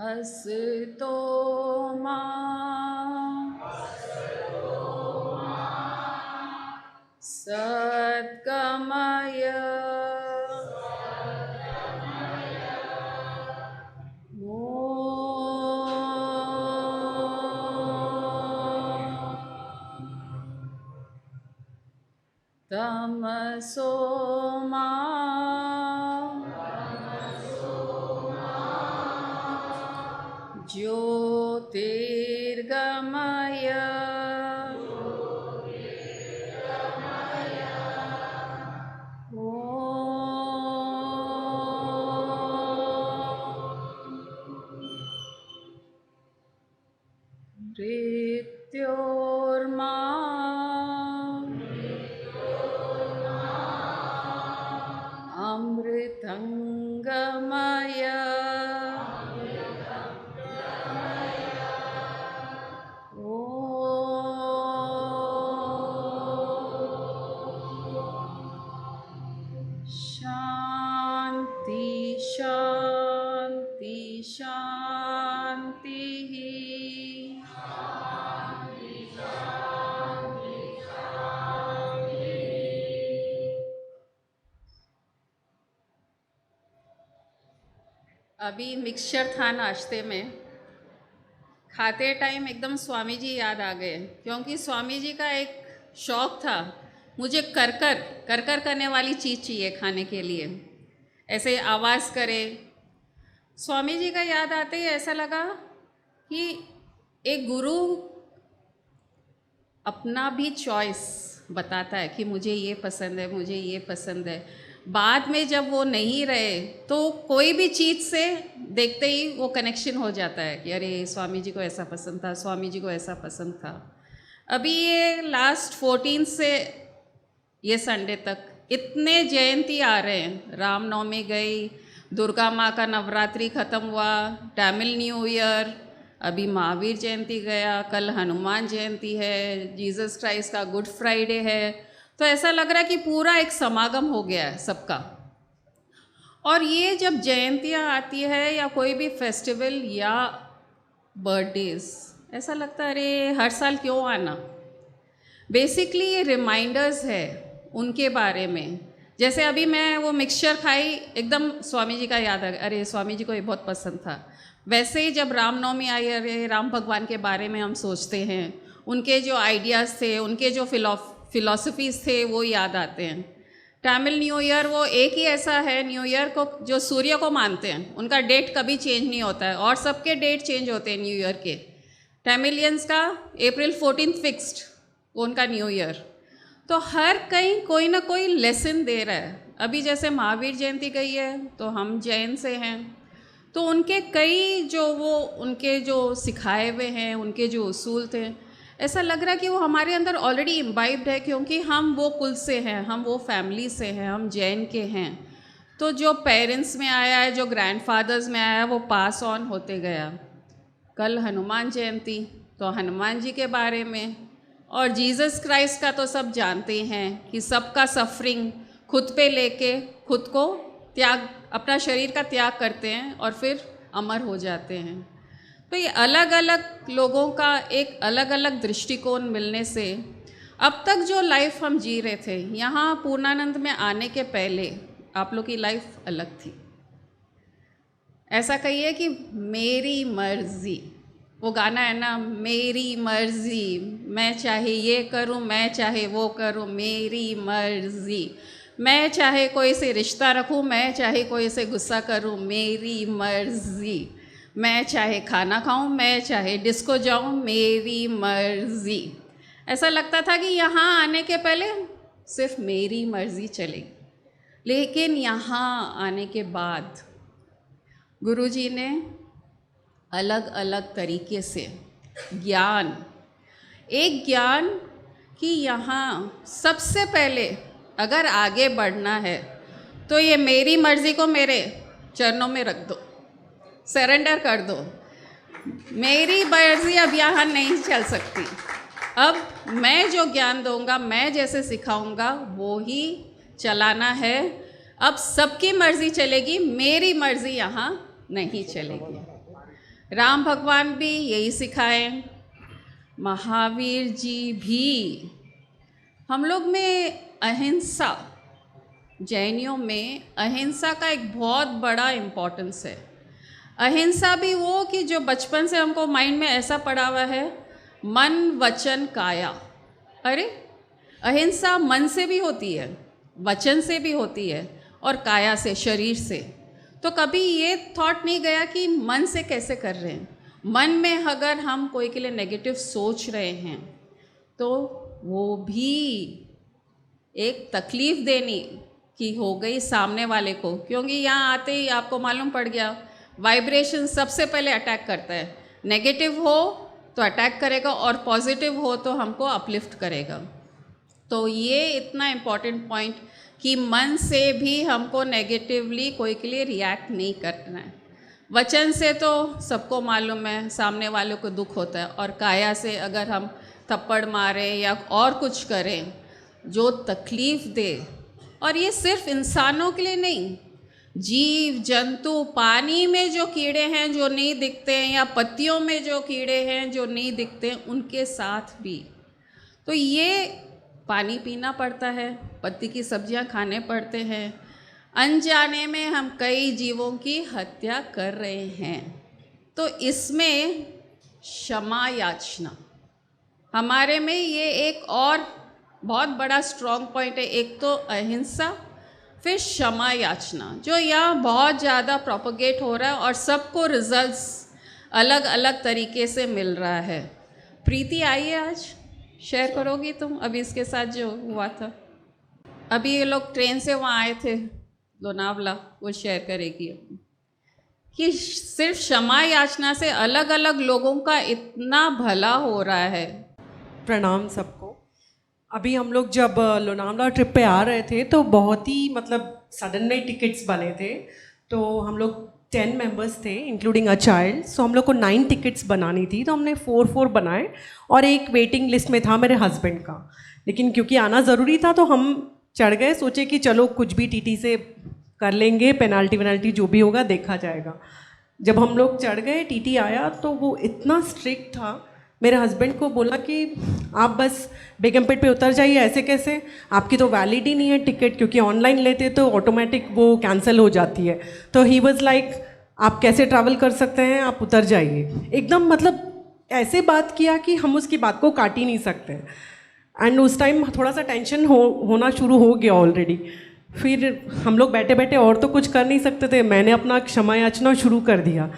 असतो मा सद्गमय तमसो मा ज्योतिर्गमय मृत्योर्मा अमृतंगमय शांति शांति शांति। अभी मिक्सचर था नाश्ते में, खाते टाइम एकदम स्वामी जी याद आ गए, क्योंकि स्वामी जी का एक शौक़ था, मुझे कर कर करने वाली चीज़ चाहिए खाने के लिए, ऐसे आवाज़ करे। स्वामी जी का याद आते ही ऐसा लगा कि एक गुरु अपना भी चॉइस बताता है कि मुझे ये पसंद है, मुझे ये पसंद है। बाद में जब वो नहीं रहे तो कोई भी चीज़ से देखते ही वो कनेक्शन हो जाता है कि अरे स्वामी जी को ऐसा पसंद था, स्वामी जी को ऐसा पसंद था। अभी ये लास्ट 14 से ये संडे तक इतने जयंती आ रहे हैं। रामनवमी गई, दुर्गा माँ का नवरात्रि ख़त्म हुआ, तमिल न्यू ईयर, अभी महावीर जयंती गया, कल हनुमान जयंती है, जीसस क्राइस्ट का गुड फ्राइडे है। तो ऐसा लग रहा है कि पूरा एक समागम हो गया है सबका। और ये जब जयंतियाँ आती है या कोई भी फेस्टिवल या बर्थडेज, ऐसा लगता है अरे हर साल क्यों आना। बेसिकली ये रिमाइंडर्स है उनके बारे में। जैसे अभी मैं वो मिक्सचर खाई, एकदम स्वामी जी का याद आ गया, अरे स्वामी जी को ये बहुत पसंद था। वैसे ही जब रामनवमी आई, अरे राम भगवान के बारे में हम सोचते हैं, उनके जो आइडियाज़ थे, उनके जो फिलॉसफीज़ थे वो याद आते हैं। तमिल न्यू ईयर वो एक ही ऐसा है न्यू ईयर को जो सूर्य को मानते हैं, उनका डेट कभी चेंज नहीं होता है, और सबके डेट चेंज होते हैं न्यू ईयर के। तमिलियंस का अप्रैल 14 फिक्स्ड, वो उनका न्यू ईयर। तो हर कहीं कोई ना कोई लेसन दे रहा है। अभी जैसे महावीर जयंती गई है तो हम जैन से हैं, तो उनके कई जो वो उनके जो सिखाए हुए हैं, उनके जो उसूल थे, ऐसा लग रहा है कि वो हमारे अंदर ऑलरेडी इम्बाइब्ड है, क्योंकि हम वो कुल से हैं, हम वो फैमिली से हैं, हम जैन के हैं। तो जो पेरेंट्स में आया है, जो ग्रैंडफादर्स में आया है, वो पास ऑन होते गया। कल हनुमान जयंती, तो हनुमान जी के बारे में, और जीसस क्राइस्ट का तो सब जानते हैं कि सबका सफरिंग खुद पे लेके खुद को त्याग, अपना शरीर का त्याग करते हैं और फिर अमर हो जाते हैं। तो ये अलग अलग लोगों का एक अलग अलग दृष्टिकोण मिलने से अब तक जो लाइफ हम जी रहे थे, यहाँ पूर्णानंद में आने के पहले आप लोग की लाइफ अलग थी। ऐसा कहिए कि मेरी मर्जी, वो गाना है ना, मेरी मर्जी, मैं चाहे ये करूं, मैं चाहे वो करूं, मेरी मर्जी, मैं चाहे कोई से रिश्ता रखूं, मैं चाहे कोई से गुस्सा करूं, मेरी मर्जी, मैं चाहे खाना खाऊं, मैं चाहे डिस्को जाऊं, मेरी मर्जी। ऐसा लगता था कि यहाँ आने के पहले सिर्फ मेरी मर्जी चलेगी, लेकिन यहाँ आने के बाद गुरुजी ने अलग अलग तरीके से ज्ञान, एक ज्ञान कि यहाँ सबसे पहले अगर आगे बढ़ना है तो ये मेरी मर्ज़ी को मेरे चरणों में रख दो, सरेंडर कर दो। मेरी मर्ज़ी अब यहाँ नहीं चल सकती। अब मैं जो ज्ञान दूंगा, मैं जैसे सिखाऊंगा वो ही चलाना है। अब सबकी मर्ज़ी चलेगी, मेरी मर्ज़ी यहाँ नहीं चलेगी। राम भगवान भी यही सिखाए, महावीर जी भी। हम लोग में अहिंसा, जैनियों में अहिंसा का एक बहुत बड़ा इम्पोर्टेंस है। अहिंसा भी वो कि जो बचपन से हमको माइंड में ऐसा पड़ा हुआ है, मन वचन काया। अरे अहिंसा मन से भी होती है, वचन से भी होती है, और काया से, शरीर से। तो कभी ये थॉट नहीं गया कि मन से कैसे कर रहे हैं। मन में अगर हम कोई के लिए नेगेटिव सोच रहे हैं तो वो भी एक तकलीफ़ देनी की हो गई सामने वाले को, क्योंकि यहाँ आते ही आपको मालूम पड़ गया वाइब्रेशन सबसे पहले अटैक करता है। नेगेटिव हो तो अटैक करेगा और पॉजिटिव हो तो हमको अपलिफ्ट करेगा। तो ये इतना इम्पॉर्टेंट पॉइंट कि मन से भी हमको नेगेटिवली कोई के लिए रिएक्ट नहीं करना है। वचन से तो सबको मालूम है सामने वालों को दुख होता है, और काया से अगर हम थप्पड़ मारें या और कुछ करें जो तकलीफ़ दे, और ये सिर्फ इंसानों के लिए नहीं, जीव जंतु, पानी में जो कीड़े हैं जो नहीं दिखते हैं, या पत्तियों में जो कीड़े हैं जो नहीं दिखते हैं, उनके साथ भी। तो ये पानी पीना पड़ता है, पत्ती की सब्जियां खाने पड़ते हैं। अनजाने में हम कई जीवों की हत्या कर रहे हैं। तो इसमें क्षमा याचना हमारे में ये एक और बहुत बड़ा स्ट्रॉन्ग पॉइंट है। एक तो अहिंसा, फिर क्षमा याचना, जो यहाँ बहुत ज़्यादा प्रोपोगेट हो रहा है और सबको रिजल्ट्स अलग अलग तरीके से मिल रहा है। प्रीति आइए, आज शेयर करोगी तुम अभी इसके साथ जो हुआ था? अभी ये लोग ट्रेन से वहाँ आए थे लोनावला, वो शेयर करेगी कि सिर्फ क्षमा याचना से अलग अलग लोगों का इतना भला हो रहा है। प्रणाम सबको। अभी हम लोग जब लोनावला ट्रिप पे आ रहे थे तो बहुत ही सडन में टिकट्स बने थे। तो हम लोग 10 मेंबर्स थे इंक्लूडिंग अ चाइल्ड, सो हम लोग को 9 टिकट्स बनानी थी। तो हमने 4 बनाए और एक वेटिंग लिस्ट में था मेरे हस्बैंड का, लेकिन क्योंकि आना ज़रूरी था तो हम चढ़ गए। सोचे कि चलो कुछ भी टीटी से कर लेंगे, पेनाल्टी जो भी होगा देखा जाएगा। जब हम लोग चढ़ गए, टीटी आया तो वो इतना स्ट्रिक्ट था। मेरे हस्बैंड को बोला कि आप बस बेगमपेट पे उतर जाइए। ऐसे कैसे, आपकी तो वैलिड ही नहीं है टिकट, क्योंकि ऑनलाइन लेते तो ऑटोमेटिक वो कैंसिल हो जाती है। तो ही वाज लाइक, आप कैसे ट्रैवल कर सकते हैं, आप उतर जाइए। एकदम ऐसे बात किया कि हम उसकी बात को काट ही नहीं सकते। एंड उस टाइम थोड़ा सा टेंशन होना शुरू हो गया ऑलरेडी। फिर हम लोग बैठे बैठे और तो कुछ कर नहीं सकते थे, मैंने अपना क्षमा याचना शुरू कर दिया।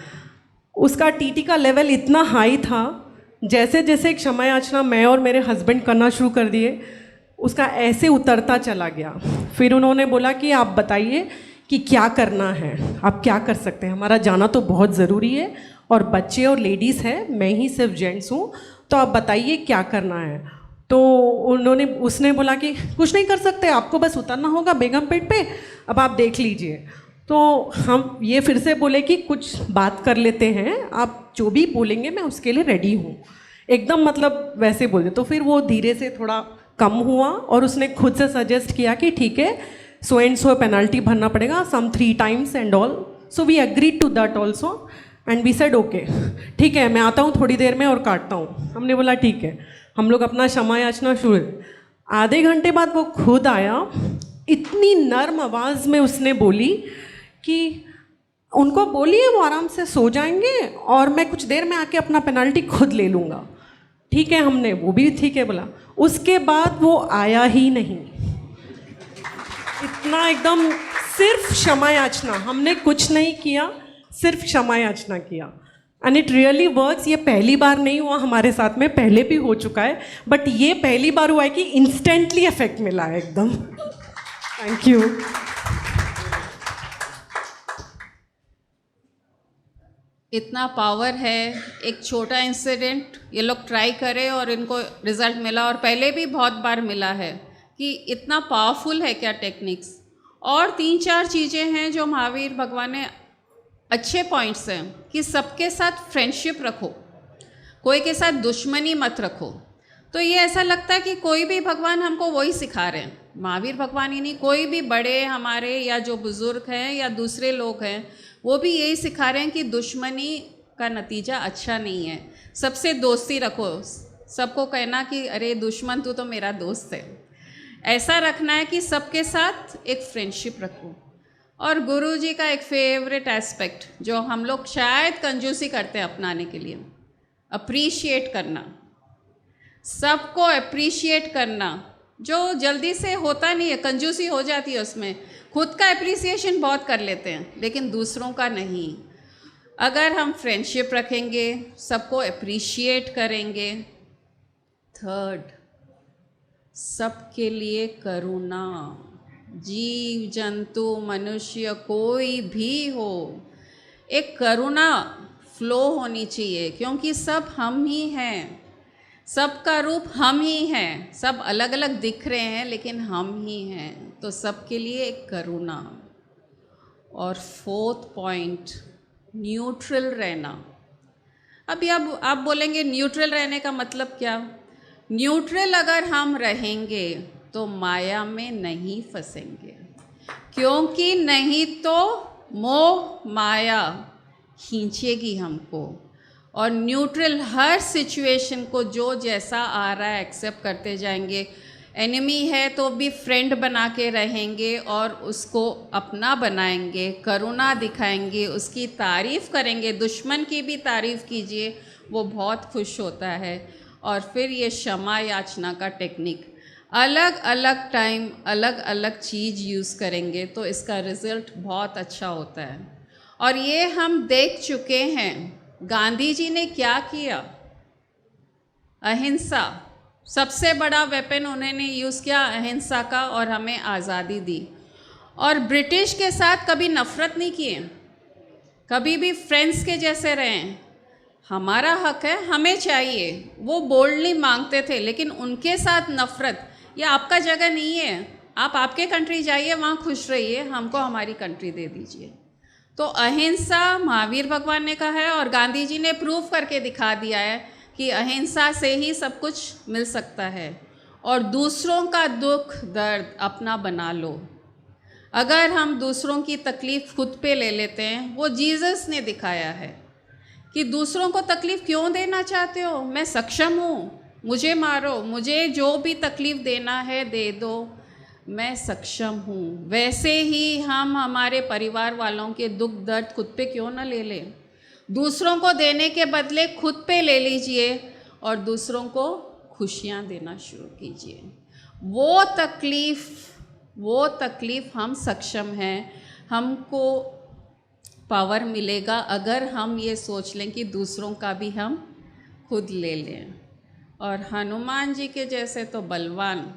उसका टीटी का लेवल इतना हाई था, जैसे जैसे क्षमा याचना मैं और मेरे हस्बैंड करना शुरू कर दिए, उसका ऐसे उतरता चला गया। फिर उन्होंने बोला कि आप बताइए कि क्या करना है, आप क्या कर सकते हैं, हमारा जाना तो बहुत ज़रूरी है और बच्चे और लेडीज़ हैं, मैं ही सिर्फ जेंट्स हूँ, तो आप बताइए क्या करना है। तो उसने बोला कि कुछ नहीं कर सकते, आपको बस उतरना होगा बेगमपेट पे, अब आप देख लीजिए। तो हम ये फिर से बोले कि कुछ बात कर लेते हैं, आप जो भी बोलेंगे मैं उसके लिए रेडी हूँ। एकदम वैसे बोले। तो फिर वो धीरे से थोड़ा कम हुआ और उसने खुद से सजेस्ट किया कि ठीक है, सो एंड सो पेनल्टी भरना पड़ेगा, some 3 times and all. So we agreed to that also and we said okay, ठीक है मैं आता हूँ थोड़ी देर में और काटता हूँ। हमने बोला ठीक है। हम लोग अपना क्षमा याचना शुरू। आधे घंटे बाद वो खुद आया, इतनी नर्म आवाज़ में उसने बोली कि उनको बोलिए वो आराम से सो जाएंगे और मैं कुछ देर में आके अपना पेनल्टी खुद ले लूँगा। ठीक है, हमने वो भी ठीक है बोला। उसके बाद वो आया ही नहीं। इतना एकदम सिर्फ क्षमा याचना, हमने कुछ नहीं किया, सिर्फ क्षमा याचना किया। And it really works. ये पहली बार नहीं हुआ हमारे साथ में, पहले भी हो चुका है, बट ये पहली बार हुआ है कि इंस्टेंटली इफेक्ट मिला है एकदम। Thank you. इतना पावर है। एक छोटा इंसिडेंट ये लोग ट्राई करें और इनको रिजल्ट मिला, और पहले भी बहुत बार मिला है कि इतना पावरफुल है क्या टेक्निक्स। और 3-4 चीज़ें हैं जो महावीर भगवान ने अच्छे पॉइंट्स हैं कि सबके साथ फ्रेंडशिप रखो, कोई के साथ दुश्मनी मत रखो। तो ये ऐसा लगता है कि कोई भी भगवान हमको वही सिखा रहे हैं, महावीर भगवान ही नहीं, कोई भी बड़े हमारे या जो बुज़ुर्ग हैं या दूसरे लोग हैं वो भी यही सिखा रहे हैं कि दुश्मनी का नतीजा अच्छा नहीं है। सबसे दोस्ती रखो, सबको कहना कि अरे दुश्मन तू तो मेरा दोस्त है, ऐसा रखना है कि सबके साथ एक फ्रेंडशिप रखो। और गुरु जी का एक फेवरेट एस्पेक्ट जो हम लोग शायद कंजूसी करते हैं अपनाने के लिए, अप्रिशिएट करना, सबको अप्रिशिएट करना, जो जल्दी से होता नहीं है, कंजूसी हो जाती है उसमें। खुद का अप्रिसिएशन बहुत कर लेते हैं लेकिन दूसरों का नहीं। अगर हम फ्रेंडशिप रखेंगे, सबको अप्रिशिएट करेंगे। थर्ड, सबके लिए करुणा, जीव जंतु मनुष्य कोई भी हो, एक करुणा फ्लो होनी चाहिए, क्योंकि सब हम ही हैं, सबका रूप हम ही हैं, सब अलग अलग दिख रहे हैं लेकिन हम ही हैं, तो सबके लिए एक करुणा। और फोर्थ पॉइंट, न्यूट्रल रहना। अभी अब आप बोलेंगे न्यूट्रल रहने का मतलब क्या? न्यूट्रल अगर हम रहेंगे तो माया में नहीं फंसेंगे, क्योंकि नहीं तो मोह माया खींचेगी हमको। और न्यूट्रल हर सिचुएशन को जो जैसा आ रहा है एक्सेप्ट करते जाएंगे। एनिमी है तो भी फ्रेंड बना के रहेंगे और उसको अपना बनाएंगे, करुणा दिखाएंगे, उसकी तारीफ़ करेंगे। दुश्मन की भी तारीफ़ कीजिए, वो बहुत खुश होता है। और फिर ये क्षमा याचना का टेक्निक, अलग अलग टाइम अलग अलग चीज़ यूज़ करेंगे तो इसका रिज़ल्ट बहुत अच्छा होता है। और ये हम देख चुके हैं, गांधी जी ने क्या किया, अहिंसा, सबसे बड़ा वेपन उन्होंने यूज़ किया अहिंसा का, और हमें आज़ादी दी। और ब्रिटिश के साथ कभी नफ़रत नहीं किए, कभी भी फ्रेंड्स के जैसे रहें, हमारा हक है, हमें चाहिए, वो बोल्डली मांगते थे। लेकिन उनके साथ नफ़रत, ये आपका जगह नहीं है, आप आपके कंट्री जाइए, वहाँ खुश रहिए, हमको हमारी कंट्री दे दीजिए। तो अहिंसा महावीर भगवान ने कहा है और गांधी जी ने प्रूव करके दिखा दिया है कि अहिंसा से ही सब कुछ मिल सकता है। और दूसरों का दुख दर्द अपना बना लो। अगर हम दूसरों की तकलीफ़ खुद पे ले लेते हैं, वो जीसस ने दिखाया है कि दूसरों को तकलीफ़ क्यों देना चाहते हो, मैं सक्षम हूँ, मुझे मारो, मुझे जो भी तकलीफ़ देना है दे दो, मैं सक्षम हूँ। वैसे ही हम हमारे परिवार वालों के दुख दर्द खुद पे क्यों ना ले लें, दूसरों को देने के बदले खुद पे ले लीजिए और दूसरों को खुशियाँ देना शुरू कीजिए। वो तकलीफ़ हम सक्षम हैं, हमको पावर मिलेगा अगर हम ये सोच लें कि दूसरों का भी हम खुद ले लें। और हनुमान जी के जैसे तो बलवान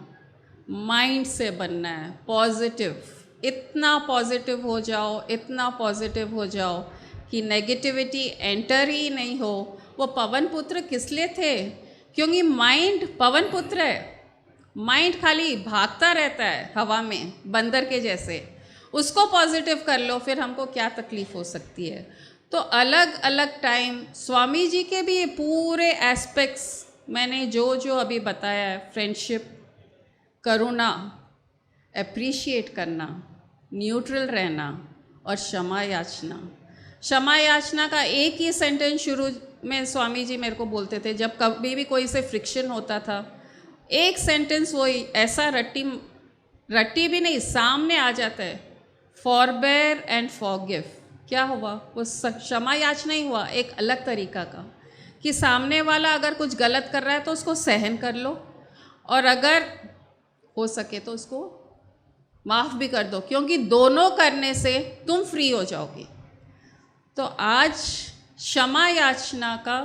माइंड से बनना है, पॉजिटिव, इतना पॉजिटिव हो जाओ, इतना पॉजिटिव हो जाओ कि नेगेटिविटी एंटर ही नहीं हो। वो पवन पुत्र किस लिए थे? क्योंकि माइंड पवन पुत्र है, माइंड खाली भागता रहता है हवा में बंदर के जैसे, उसको पॉजिटिव कर लो, फिर हमको क्या तकलीफ़ हो सकती है। तो अलग अलग टाइम स्वामी जी के भी ये पूरे एस्पेक्ट्स मैंने जो जो अभी बताया है, फ्रेंडशिप, करुणा, अप्रिशिएट करना, न्यूट्रल रहना और क्षमा याचना। क्षमा याचना का एक ही सेंटेंस शुरू में स्वामी जी मेरे को बोलते थे, जब कभी भी कोई से फ्रिक्शन होता था, एक सेंटेंस वो ऐसा रट्टी भी नहीं सामने आ जाता है, फॉरबेयर एंड फॉरगिव। क्या हुआ? वो क्षमा याचना ही हुआ, एक अलग तरीका का, कि सामने वाला अगर कुछ गलत कर रहा है तो उसको सहन कर लो, और अगर हो सके तो उसको माफ़ भी कर दो, क्योंकि दोनों करने से तुम फ्री हो जाओगे। तो आज क्षमा याचना का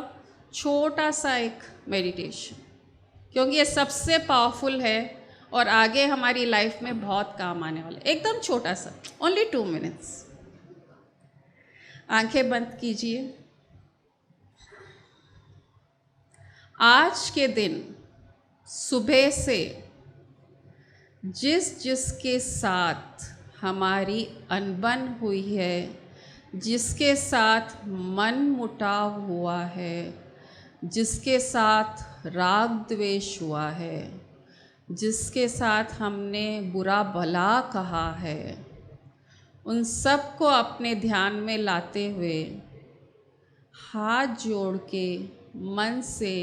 छोटा सा एक मेडिटेशन, क्योंकि ये सबसे पावरफुल है और आगे हमारी लाइफ में बहुत काम आने वाला है। एकदम छोटा सा, ओनली 2 मिनट्स। आंखें बंद कीजिए। आज के दिन सुबह से जिसके साथ हमारी अनबन हुई है, जिसके साथ मन मुटाव हुआ है, जिसके साथ राग द्वेष हुआ है, जिसके साथ हमने बुरा भला कहा है, उन सब को अपने ध्यान में लाते हुए हाथ जोड़ के मन से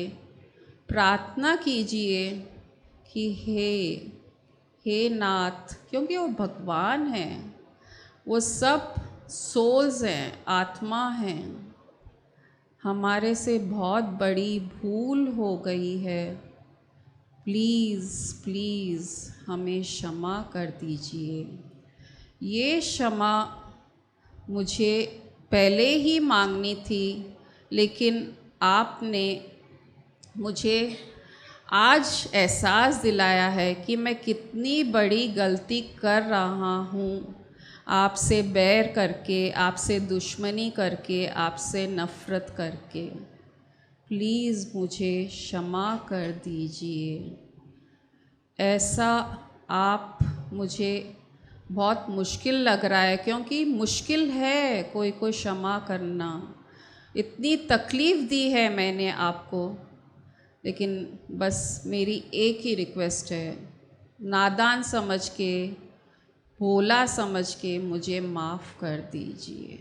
प्रार्थना कीजिए कि हे नाथ, क्योंकि वो भगवान हैं, वो सब सोल्स हैं, आत्मा हैं। हमारे से बहुत बड़ी भूल हो गई है, प्लीज़ प्लीज़ हमें क्षमा कर दीजिए। ये क्षमा मुझे पहले ही मांगनी थी, लेकिन आपने मुझे आज एहसास दिलाया है कि मैं कितनी बड़ी गलती कर रहा हूँ, आपसे बैर करके, आपसे दुश्मनी करके, आपसे नफ़रत करके। प्लीज़ मुझे क्षमा कर दीजिए। ऐसा आप मुझे बहुत मुश्किल लग रहा है, क्योंकि मुश्किल है कोई को क्षमा करना। इतनी तकलीफ़ दी है मैंने आपको, लेकिन बस मेरी एक ही रिक्वेस्ट है, नादान समझ के, भोला समझ के मुझे माफ़ कर दीजिए।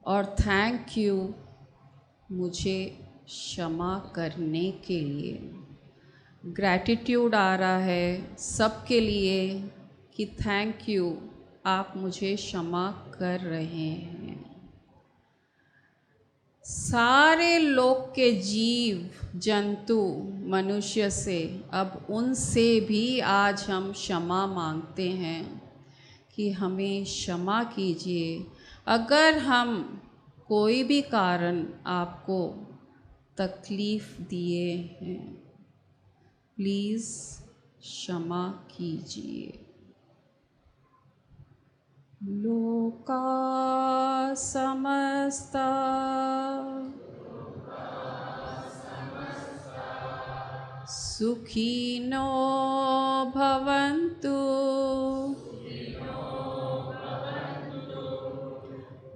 और थैंक यू मुझे क्षमा करने के लिए। ग्रैटिट्यूड आ रहा है सबके लिए कि थैंक यू, आप मुझे क्षमा कर रहे हैं। सारे लोक के जीव जंतु मनुष्य से, अब उनसे भी आज हम क्षमा मांगते हैं कि हमें क्षमा कीजिए अगर हम कोई भी कारण आपको तकलीफ़ दिए हैं। प्लीज़ क्षमा कीजिए। लोका समस्ता सुखिनो भवन्तु।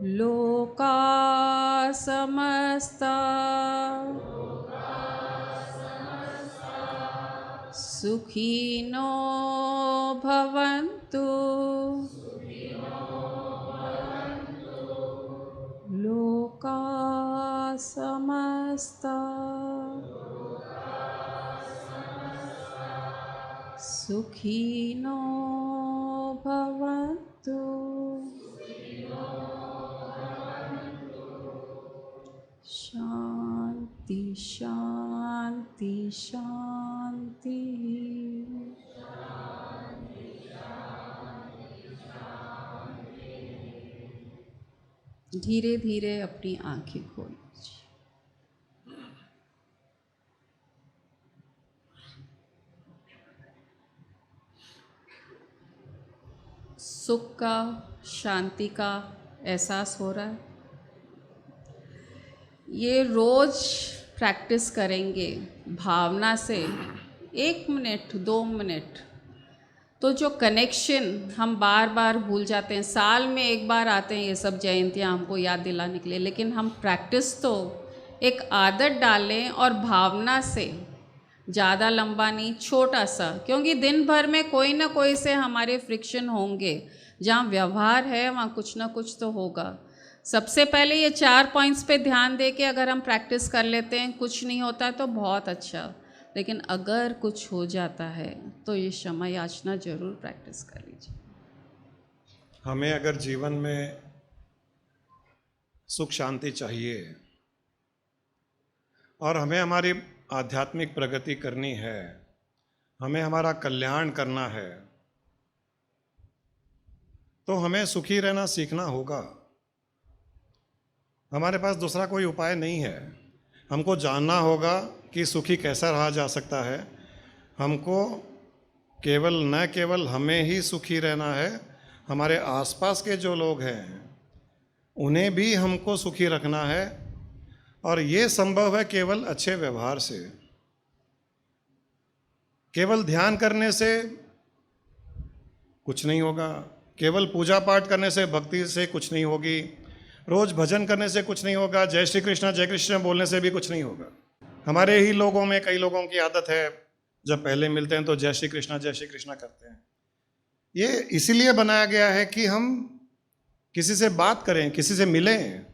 लोका समस्ता सुखिनो भवन्तु। लोका समस्ता सुखिनो भवन्तु। शांति शांति शांति। धीरे धीरे अपनी आंखें खोल लीजिए। सुख का, शांति का एहसास हो रहा है। ये रोज़ प्रैक्टिस करेंगे भावना से, 1 मिनट 2 मिनट, तो जो कनेक्शन हम बार बार भूल जाते हैं। साल में एक बार आते हैं ये सब जयंतियाँ हमको याद दिलाने के लिए, लेकिन हम प्रैक्टिस तो एक आदत डालें और भावना से, ज़्यादा लंबा नहीं, छोटा सा, क्योंकि दिन भर में कोई ना कोई से हमारे फ्रिक्शन होंगे। जहाँ व्यवहार है वहाँ कुछ ना कुछ तो होगा। सबसे पहले ये 4 पॉइंट्स पे ध्यान दे के अगर हम प्रैक्टिस कर लेते हैं, कुछ नहीं होता तो बहुत अच्छा, लेकिन अगर कुछ हो जाता है तो ये क्षमा याचना ज़रूर प्रैक्टिस कर लीजिए। हमें अगर जीवन में सुख शांति चाहिए और हमें हमारी आध्यात्मिक प्रगति करनी है, हमें हमारा कल्याण करना है, तो हमें सुखी रहना सीखना होगा। हमारे पास दूसरा कोई उपाय नहीं है। हमको जानना होगा कि सुखी कैसा रहा जा सकता है। हमको न केवल हमें ही सुखी रहना है, हमारे आसपास के जो लोग हैं उन्हें भी हमको सुखी रखना है। और ये संभव है केवल अच्छे व्यवहार से। केवल ध्यान करने से कुछ नहीं होगा, केवल पूजा पाठ करने से, भक्ति से कुछ नहीं होगी, रोज भजन करने से कुछ नहीं होगा, जय श्री कृष्ण बोलने से भी कुछ नहीं होगा। हमारे ही लोगों में कई लोगों की आदत है, जब पहले मिलते हैं तो जय श्री कृष्ण करते हैं। ये इसीलिए बनाया गया है कि हम किसी से बात करें, किसी से मिलें,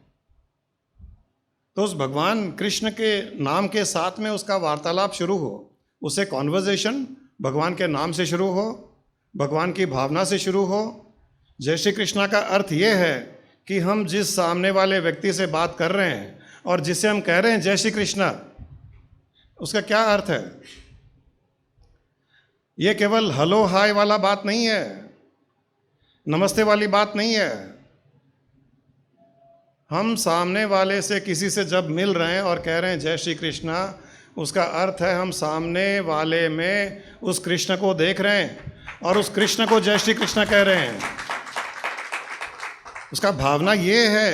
तो उस भगवान कृष्ण के नाम के साथ में उसका वार्तालाप शुरू हो, उसे कॉन्वर्जेशन भगवान के नाम से शुरू हो, भगवान की भावना से शुरू हो। जय श्री कृष्णा का अर्थ ये है कि हम जिस सामने वाले व्यक्ति से बात कर रहे हैं और जिसे हम कह रहे हैं जय श्री कृष्णा, उसका क्या अर्थ है। ये केवल हेलो हाय वाला बात नहीं है, नमस्ते वाली बात नहीं है। हम सामने वाले से किसी से जब मिल रहे हैं और कह रहे हैं जय श्री कृष्णा, उसका अर्थ है हम सामने वाले में उस कृष्ण को देख रहे हैं और उस कृष्ण को जय श्री कृष्णा कह रहे हैं। उसका भावना ये है,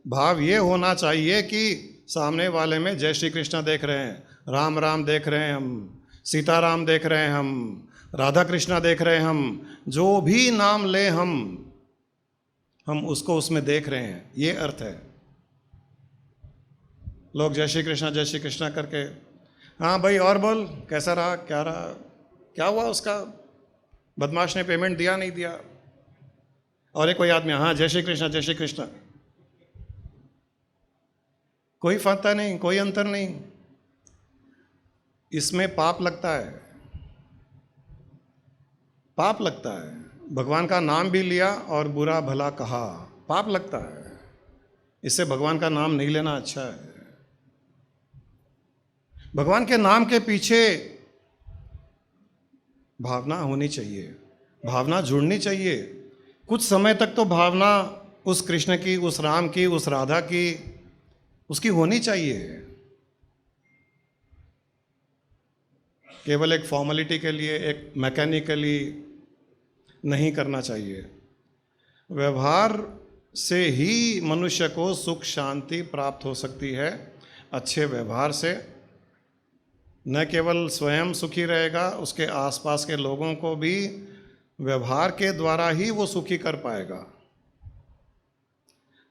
भाव ये होना चाहिए कि सामने वाले में जय श्री कृष्णा देख रहे हैं, राम राम देख रहे हैं हम, सीताराम देख रहे हैं हम, राधा कृष्णा देख रहे हैं हम, जो भी नाम ले हम उसको उसमें देख रहे हैं, ये अर्थ है। लोग जय श्री कृष्णा करके, हाँ भाई और बोल, कैसा रहा, क्या हुआ उसका, बदमाश ने पेमेंट दिया नहीं दिया, और एक कोई आदमी हाँ जय श्री कृष्णा, कोई फायदा नहीं, कोई अंतर नहीं। इसमें पाप लगता है, पाप लगता है। भगवान का नाम भी लिया और बुरा भला कहा, पाप लगता है। इससे भगवान का नाम नहीं लेना अच्छा है। भगवान के नाम के पीछे भावना होनी चाहिए, भावना जुड़नी चाहिए। कुछ समय तक तो भावना उस कृष्ण की, उस राम की, उस राधा की, उसकी होनी चाहिए। केवल एक फॉर्मेलिटी के लिए, एक मैकेनिकली नहीं करना चाहिए। व्यवहार से ही मनुष्य को सुख शांति प्राप्त हो सकती है। अच्छे व्यवहार से न केवल स्वयं सुखी रहेगा, उसके आसपास के लोगों को भी व्यवहार के द्वारा ही वो सुखी कर पाएगा।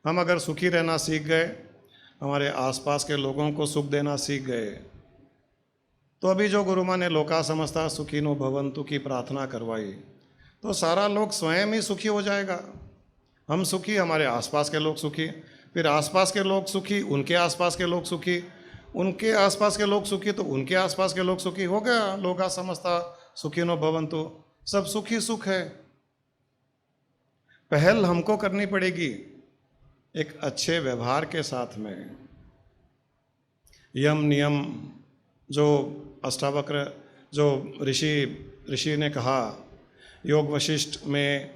हम अगर सुखी रहना सीख गए, हमारे आसपास के लोगों को सुख देना सीख गए, तो अभी जो गुरु माँ ने लोका समस्ता सुखिनो भवन्तु की प्रार्थना करवाई, तो सारा लोग स्वयं ही सुखी हो जाएगा। हम सुखी, हमारे आसपास के लोग सुखी, फिर आसपास के लोग सुखी, उनके आसपास के लोग सुखी, उनके आसपास के लोग सुखी, तो उनके आसपास के लोग सुखी, हो गया लोका समस्ता सुखिनो भवन्तु, सब सुखी सुख है। पहल हमको करनी पड़ेगी एक अच्छे व्यवहार के साथ में। यम नियम जो अष्टावक्र, जो ऋषि ने कहा, योग वशिष्ठ में,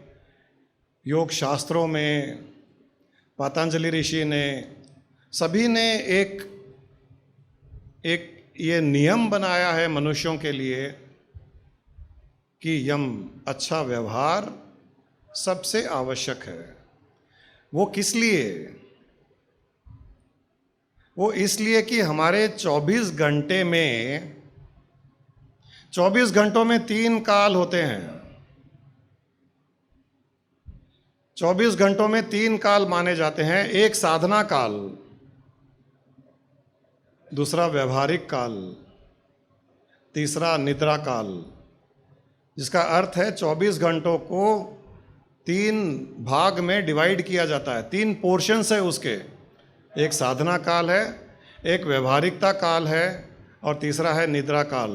योग शास्त्रों में, पतंजलि ऋषि ने, सभी ने एक ये नियम बनाया है मनुष्यों के लिए कि यम, अच्छा व्यवहार सबसे आवश्यक है। वो किस लिए? वो इसलिए कि हमारे 24 घंटे में, 24 घंटों में 3 काल होते हैं। 24 घंटों में 3 काल माने जाते हैं। एक साधना काल, दूसरा व्यवहारिक काल, तीसरा निद्रा काल, जिसका अर्थ है 24 घंटों को 3 भाग में डिवाइड किया जाता है। 3 पोर्शंस है उसके। एक साधना काल है, एक व्यवहारिकता काल है, और तीसरा है निद्रा काल।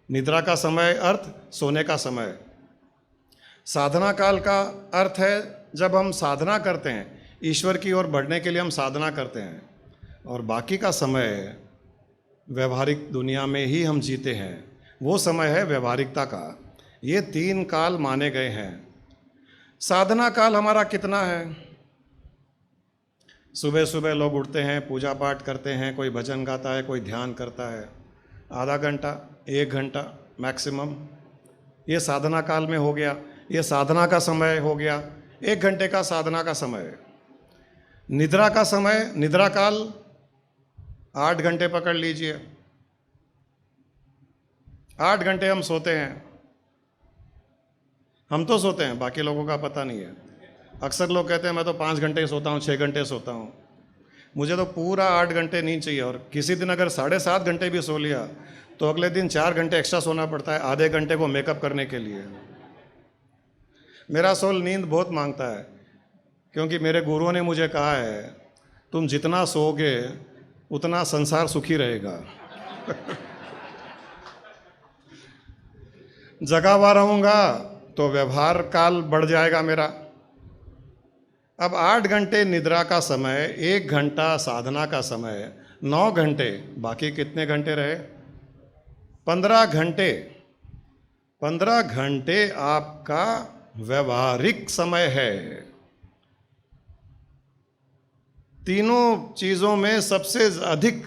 निद्रा का समय अर्थ सोने का समय। साधना काल का अर्थ है जब हम साधना करते हैं, ईश्वर की ओर बढ़ने के लिए हम साधना करते हैं, और बाकी का समय व्यवहारिक दुनिया में ही हम जीते हैं, वो समय है व्यवहारिकता का। ये 3 काल माने गए हैं। साधना काल हमारा कितना है? सुबह सुबह लोग उठते हैं, पूजा पाठ करते हैं, कोई भजन गाता है, कोई ध्यान करता है, आधा घंटा 1 घंटा मैक्सिमम, ये साधना काल में हो गया। ये साधना का समय हो गया, 1 घंटे का साधना का समय। निद्रा का समय, निद्रा काल 8 घंटे पकड़ लीजिए। 8 घंटे हम सोते हैं। हम तो सोते हैं, बाकी लोगों का पता नहीं है। अक्सर लोग कहते हैं मैं तो 5 घंटे सोता हूँ, 6 घंटे सोता हूँ। मुझे तो पूरा 8 घंटे नींद चाहिए, और किसी दिन अगर 7.5 घंटे भी सो लिया तो अगले दिन 4 घंटे एक्स्ट्रा सोना पड़ता है, आधे घंटे को मेकअप करने के लिए। मेरा सोल नींद बहुत मांगता है। क्योंकि मेरे गुरुओं ने मुझे कहा है तुम जितना सोओगे उतना संसार सुखी रहेगा। जगा हुआ रहूँगा तो व्यवहार काल बढ़ जाएगा मेरा। अब 8 घंटे निद्रा का समय, 1 घंटा साधना का समय, 9 घंटे, बाकी कितने घंटे रहे? 15 घंटे। 15 घंटे आपका व्यवहारिक समय है। तीनों चीज़ों में सबसे अधिक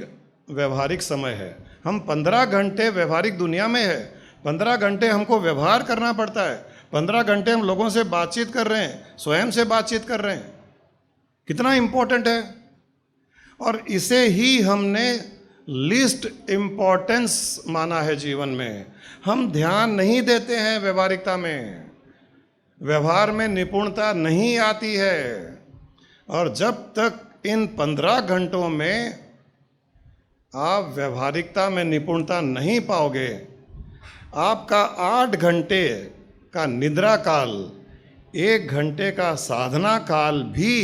व्यवहारिक समय है। हम 15 घंटे व्यवहारिक दुनिया में है, 15 घंटे हमको व्यवहार करना पड़ता है, 15 घंटे हम लोगों से बातचीत कर रहे हैं, स्वयं से बातचीत कर रहे हैं। कितना इम्पोर्टेंट है। और इसे ही हमने लीस्ट इम्पोर्टेंस माना है जीवन में। हम ध्यान नहीं देते हैं व्यवहारिकता में, व्यवहार में निपुणता नहीं आती है। और जब तक इन 15 घंटों में आप व्यवहारिकता में निपुणता नहीं पाओगे, आपका 8 घंटे का निद्रा काल, 1 घंटे का साधना काल भी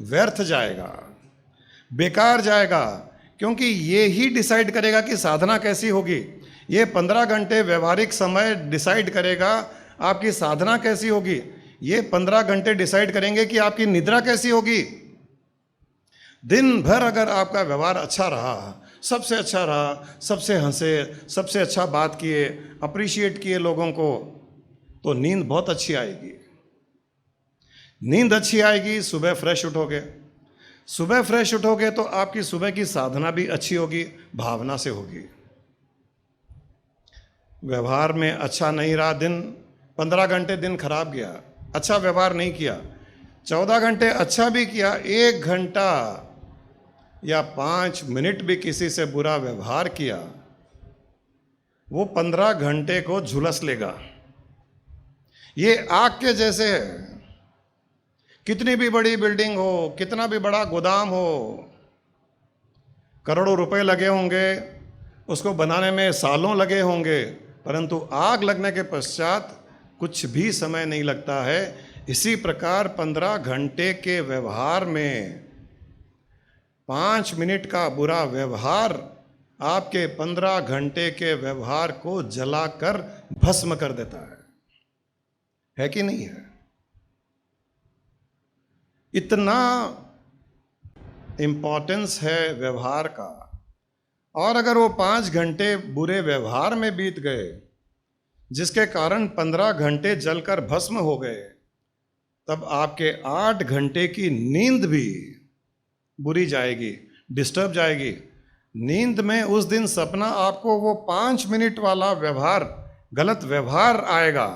व्यर्थ जाएगा, बेकार जाएगा। क्योंकि ये ही डिसाइड करेगा कि साधना कैसी होगी। ये 15 घंटे व्यवहारिक समय डिसाइड करेगा आपकी साधना कैसी होगी। ये 15 घंटे डिसाइड करेंगे कि आपकी निद्रा कैसी होगी। दिन भर अगर आपका व्यवहार अच्छा रहा, सबसे अच्छा रहा, सबसे हंसे, सबसे अच्छा बात किए, अप्रिशिएट किए लोगों को, तो नींद बहुत अच्छी आएगी। नींद अच्छी आएगी, सुबह फ्रेश उठोगे। सुबह फ्रेश उठोगे तो आपकी सुबह की साधना भी अच्छी होगी, भावना से होगी। व्यवहार में अच्छा नहीं रहा दिन, 15 घंटे दिन खराब गया, अच्छा व्यवहार नहीं किया। 14 घंटे अच्छा भी किया, 1 घंटा या 5 मिनट भी किसी से बुरा व्यवहार किया, वो 15 घंटे को झुलस लेगा। ये आग के जैसे है। कितनी भी बड़ी बिल्डिंग हो, कितना भी बड़ा गोदाम हो, करोड़ों रुपए लगे होंगे, उसको बनाने में सालों लगे होंगे, परंतु आग लगने के पश्चात कुछ भी समय नहीं लगता है। इसी प्रकार 15 घंटे के व्यवहार में 5 मिनट का बुरा व्यवहार आपके 15 घंटे के व्यवहार को जलाकर भस्म कर देता है कि नहीं है? इतना इम्पोर्टेंस है व्यवहार का। और अगर वो 5 घंटे बुरे व्यवहार में बीत गए, जिसके कारण 15 घंटे जलकर भस्म हो गए, तब आपके 8 घंटे की नींद भी बुरी जाएगी, डिस्टर्ब जाएगी। नींद में उस दिन सपना आपको वो 5 मिनट वाला व्यवहार, गलत व्यवहार आएगा,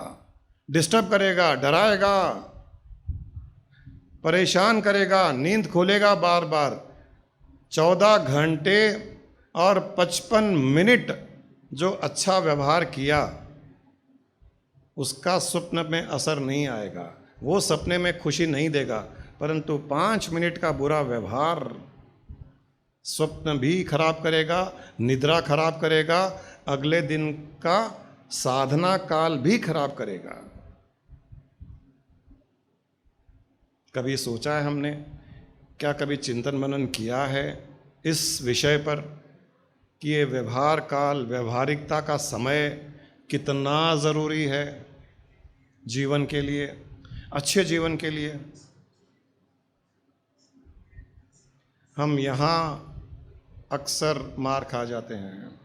डिस्टर्ब करेगा, डराएगा, परेशान करेगा, नींद खोलेगा बार बार। 14 घंटे और 55 मिनट जो अच्छा व्यवहार किया, उसका स्वप्न में असर नहीं आएगा, वो सपने में खुशी नहीं देगा, परंतु 5 मिनट का बुरा व्यवहार स्वप्न भी खराब करेगा, निद्रा खराब करेगा, अगले दिन का साधना काल भी खराब करेगा। कभी सोचा है हमने, क्या कभी चिंतन मनन किया है इस विषय पर कि ये व्यवहार काल, व्यवहारिकता का समय कितना ज़रूरी है जीवन के लिए, अच्छे जीवन के लिए? हम यहाँ अक्सर मार खा जाते हैं।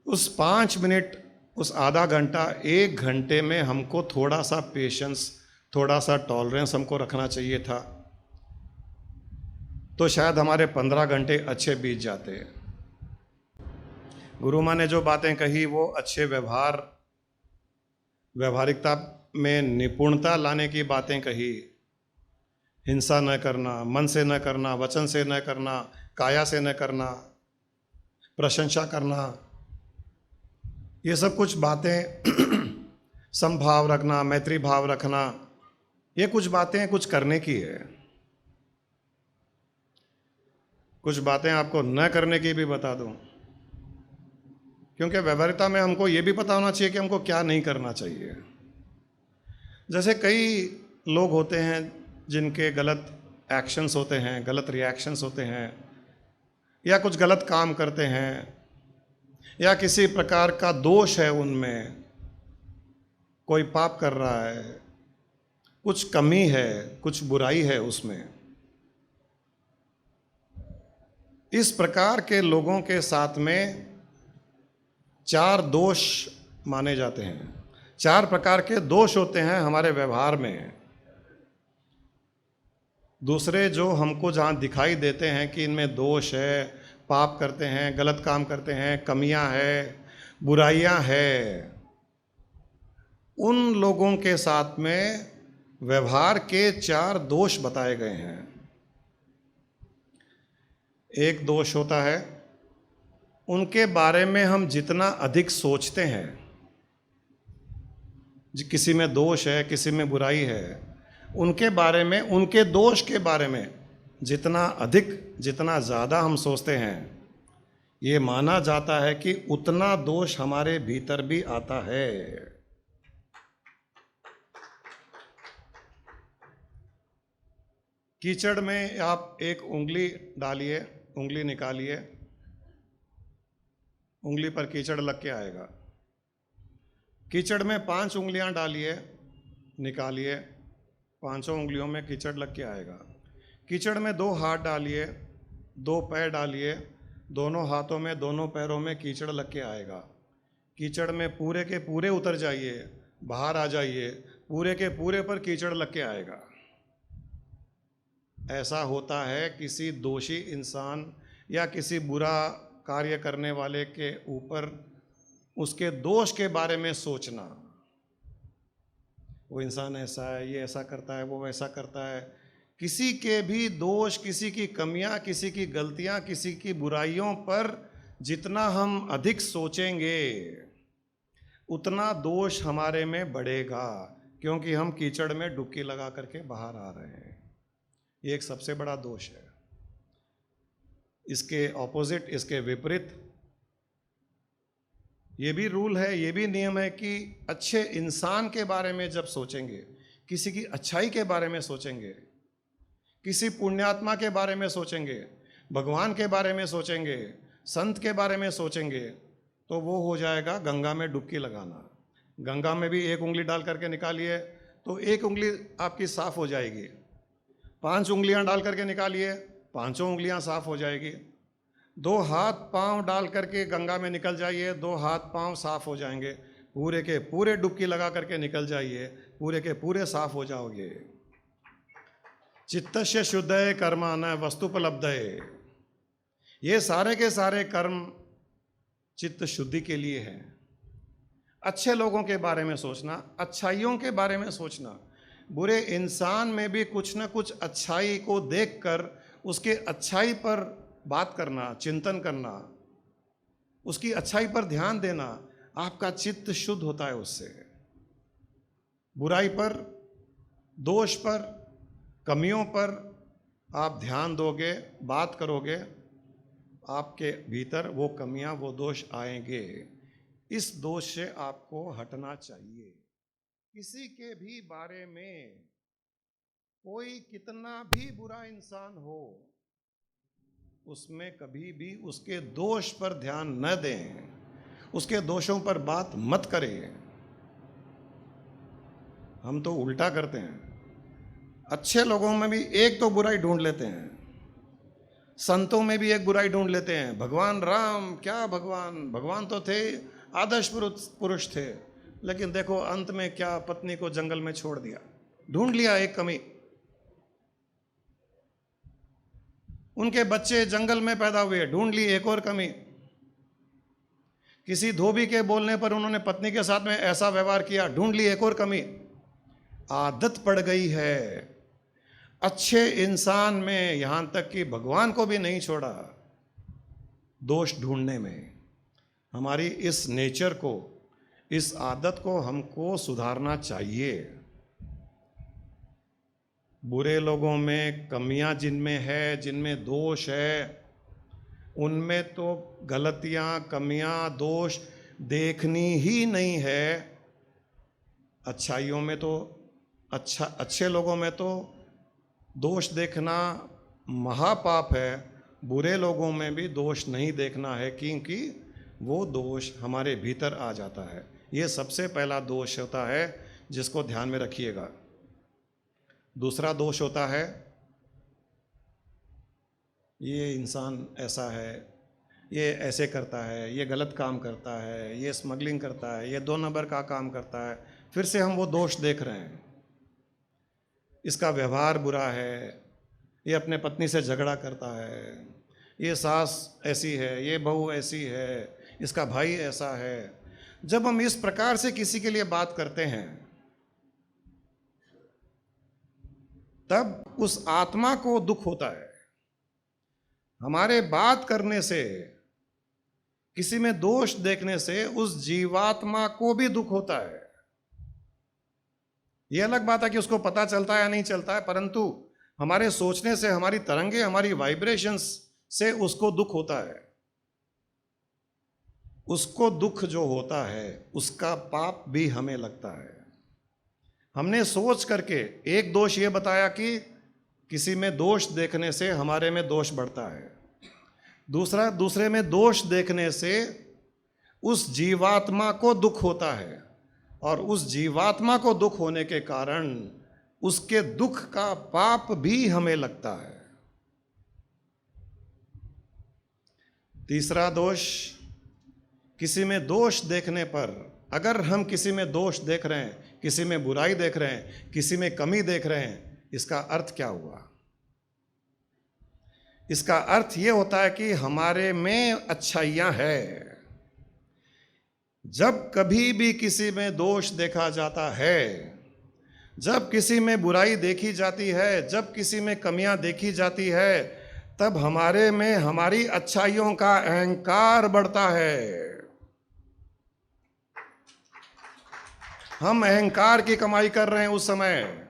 उस 5 मिनट, उस आधा घंटा, 1 घंटे में हमको थोड़ा सा पेशेंस, थोड़ा सा टॉलरेंस हमको रखना चाहिए था, तो शायद हमारे 15 घंटे अच्छे बीत जाते। गुरु माँ ने जो बातें कही वो अच्छे व्यवहार, व्यवहारिकता में निपुणता लाने की बातें कही। हिंसा न करना, मन से न करना, वचन से न करना, काया से न करना, प्रशंसा करना, ये सब कुछ बातें समभाव रखना, मैत्री भाव रखना, ये कुछ बातें कुछ करने की है। कुछ बातें आपको न करने की भी बता दूं, क्योंकि व्यवहारिकता में हमको ये भी पता होना चाहिए कि हमको क्या नहीं करना चाहिए। जैसे कई लोग होते हैं जिनके गलत एक्शंस होते हैं, गलत रिएक्शंस होते हैं, या कुछ गलत काम करते हैं, या किसी प्रकार का दोष है उनमें, कोई पाप कर रहा है, कुछ कमी है, कुछ बुराई है उसमें। इस प्रकार के लोगों के साथ में 4 दोष माने जाते हैं। 4 प्रकार के दोष होते हैं हमारे व्यवहार में। दूसरे जो हमको जहाँ दिखाई देते हैं कि इनमें दोष है, पाप करते हैं, गलत काम करते हैं, कमियां है, बुराइयां है, उन लोगों के साथ में व्यवहार के 4 दोष बताए गए हैं। एक दोष होता है, उनके बारे में हम जितना अधिक सोचते हैं, किसी में दोष है, किसी में बुराई है, उनके बारे में, उनके दोष के बारे में जितना अधिक, जितना ज़्यादा हम सोचते हैं, ये माना जाता है कि उतना दोष हमारे भीतर भी आता है। कीचड़ में आप एक उंगली डालिए, उंगली निकालिए, उंगली पर कीचड़ लग के आएगा। कीचड़ में 5 उंगलियां डालिए, निकालिए, 5 उंगलियों में कीचड़ लग के आएगा। कीचड़ में 2 हाथ डालिए, 2 पैर डालिए, दोनों हाथों में, दोनों पैरों में कीचड़ लग के आएगा। कीचड़ में पूरे के पूरे उतर जाइए, बाहर आ जाइए, पूरे के पूरे पर कीचड़ लग के आएगा। ऐसा होता है किसी दोषी इंसान या किसी बुरा कार्य करने वाले के ऊपर उसके दोष के बारे में सोचना। वो इंसान ऐसा है, ये ऐसा करता है, वो वैसा करता है। किसी के भी दोष, किसी की कमियां, किसी की गलतियां, किसी की बुराइयों पर जितना हम अधिक सोचेंगे उतना दोष हमारे में बढ़ेगा, क्योंकि हम कीचड़ में डुबकी लगा करके बाहर आ रहे हैं। ये एक सबसे बड़ा दोष है। इसके ऑपोजिट, इसके विपरीत ये भी रूल है, ये भी नियम है कि अच्छे इंसान के बारे में जब सोचेंगे, किसी की अच्छाई के बारे में सोचेंगे, किसी पुण्यात्मा के बारे में सोचेंगे, भगवान के बारे में सोचेंगे, संत के बारे में सोचेंगे, तो वो हो जाएगा गंगा में डुबकी लगाना। गंगा में भी एक उंगली डाल करके निकालिए तो एक उंगली आपकी साफ हो जाएगी। 5 उंगलियां डाल करके निकालिए, 5 उंगलियां साफ हो जाएगी। 2 हाथ पांव डाल करके गंगा में निकल जाइए, 2 हाथ पांव साफ हो जाएंगे। पूरे के पूरे डुबकी लगा करके निकल जाइए, पूरे के पूरे साफ हो जाओगे। चित्तस्य शुद्धये कर्माणि वस्तुपलब्धये। ये सारे के सारे कर्म चित्त शुद्धि के लिए हैं। अच्छे लोगों के बारे में सोचना, अच्छाइयों के बारे में सोचना, बुरे इंसान में भी कुछ न कुछ अच्छाई को देखकर उसके अच्छाई पर बात करना, चिंतन करना, उसकी अच्छाई पर ध्यान देना, आपका चित्त शुद्ध होता है उससे। बुराई पर, दोष पर, कमियों पर आप ध्यान दोगे, बात करोगे, आपके भीतर वो कमियां, वो दोष आएंगे। इस दोष से आपको हटना चाहिए। किसी के भी बारे में कोई कितना भी बुरा इंसान हो, उसमें कभी भी उसके दोष पर ध्यान न दें, उसके दोषों पर बात मत करें। हम तो उल्टा करते हैं। अच्छे लोगों में भी एक तो बुराई ढूंढ लेते हैं, संतों में भी एक बुराई ढूंढ लेते हैं। भगवान राम, क्या भगवान तो थे, आदर्श पुरुष थे, लेकिन देखो अंत में क्या, पत्नी को जंगल में छोड़ दिया। ढूंढ लिया एक कमी। उनके बच्चे जंगल में पैदा हुए, ढूंढ ली एक और कमी। किसी धोबी के बोलने पर उन्होंने पत्नी के साथ में ऐसा व्यवहार किया, ढूंढ ली एक और कमी। आदत पड़ गई है अच्छे इंसान में, यहां तक कि भगवान को भी नहीं छोड़ा दोष ढूंढने में। हमारी इस नेचर को, इस आदत को हमको सुधारना चाहिए। बुरे लोगों में कमियां जिनमें है, जिनमें दोष है, उनमें तो गलतियां, कमियां, दोष देखनी ही नहीं है। अच्छाइयों में तो अच्छे लोगों में तो दोष देखना महापाप है, बुरे लोगों में भी दोष नहीं देखना है, क्योंकि वो दोष हमारे भीतर आ जाता है। ये सबसे पहला दोष होता है जिसको ध्यान में रखिएगा। दूसरा दोष होता है ये इंसान ऐसा है, ये ऐसे करता है, ये गलत काम करता है, ये स्मगलिंग करता है, ये 2 नंबर का काम करता है। फिर से हम वो दोष देख रहे हैं, इसका व्यवहार बुरा है, ये अपने पत्नी से झगड़ा करता है, ये सास ऐसी है, ये बहू ऐसी है, इसका भाई ऐसा है। जब हम इस प्रकार से किसी के लिए बात करते हैं, तब उस आत्मा को दुख होता है। हमारे बात करने से, किसी में दोष देखने से उस जीवात्मा को भी दुख होता है। यह अलग बात है कि उसको पता चलता है या नहीं चलता है, परंतु हमारे सोचने से, हमारी तरंगे, हमारी वाइब्रेशंस से उसको दुख होता है। उसको दुख जो होता है उसका पाप भी हमें लगता है। हमने सोच करके एक दोष ये बताया कि किसी में दोष देखने से हमारे में दोष बढ़ता है, दूसरे में दोष देखने से उस जीवात्मा को दुख होता है, और उस जीवात्मा को दुख होने के कारण उसके दुख का पाप भी हमें लगता है। तीसरा दोष, किसी में दोष देखने पर, अगर हम किसी में दोष देख रहे हैं, किसी में बुराई देख रहे हैं, किसी में कमी देख रहे हैं, इसका अर्थ क्या हुआ? इसका अर्थ ये होता है कि हमारे में अच्छाइयाँ हैं। जब कभी भी किसी में दोष देखा जाता है, जब किसी में बुराई देखी जाती है, जब किसी में कमियां देखी जाती है, तब हमारे में हमारी अच्छाइयों का अहंकार बढ़ता है। हम अहंकार की कमाई कर रहे हैं उस समय,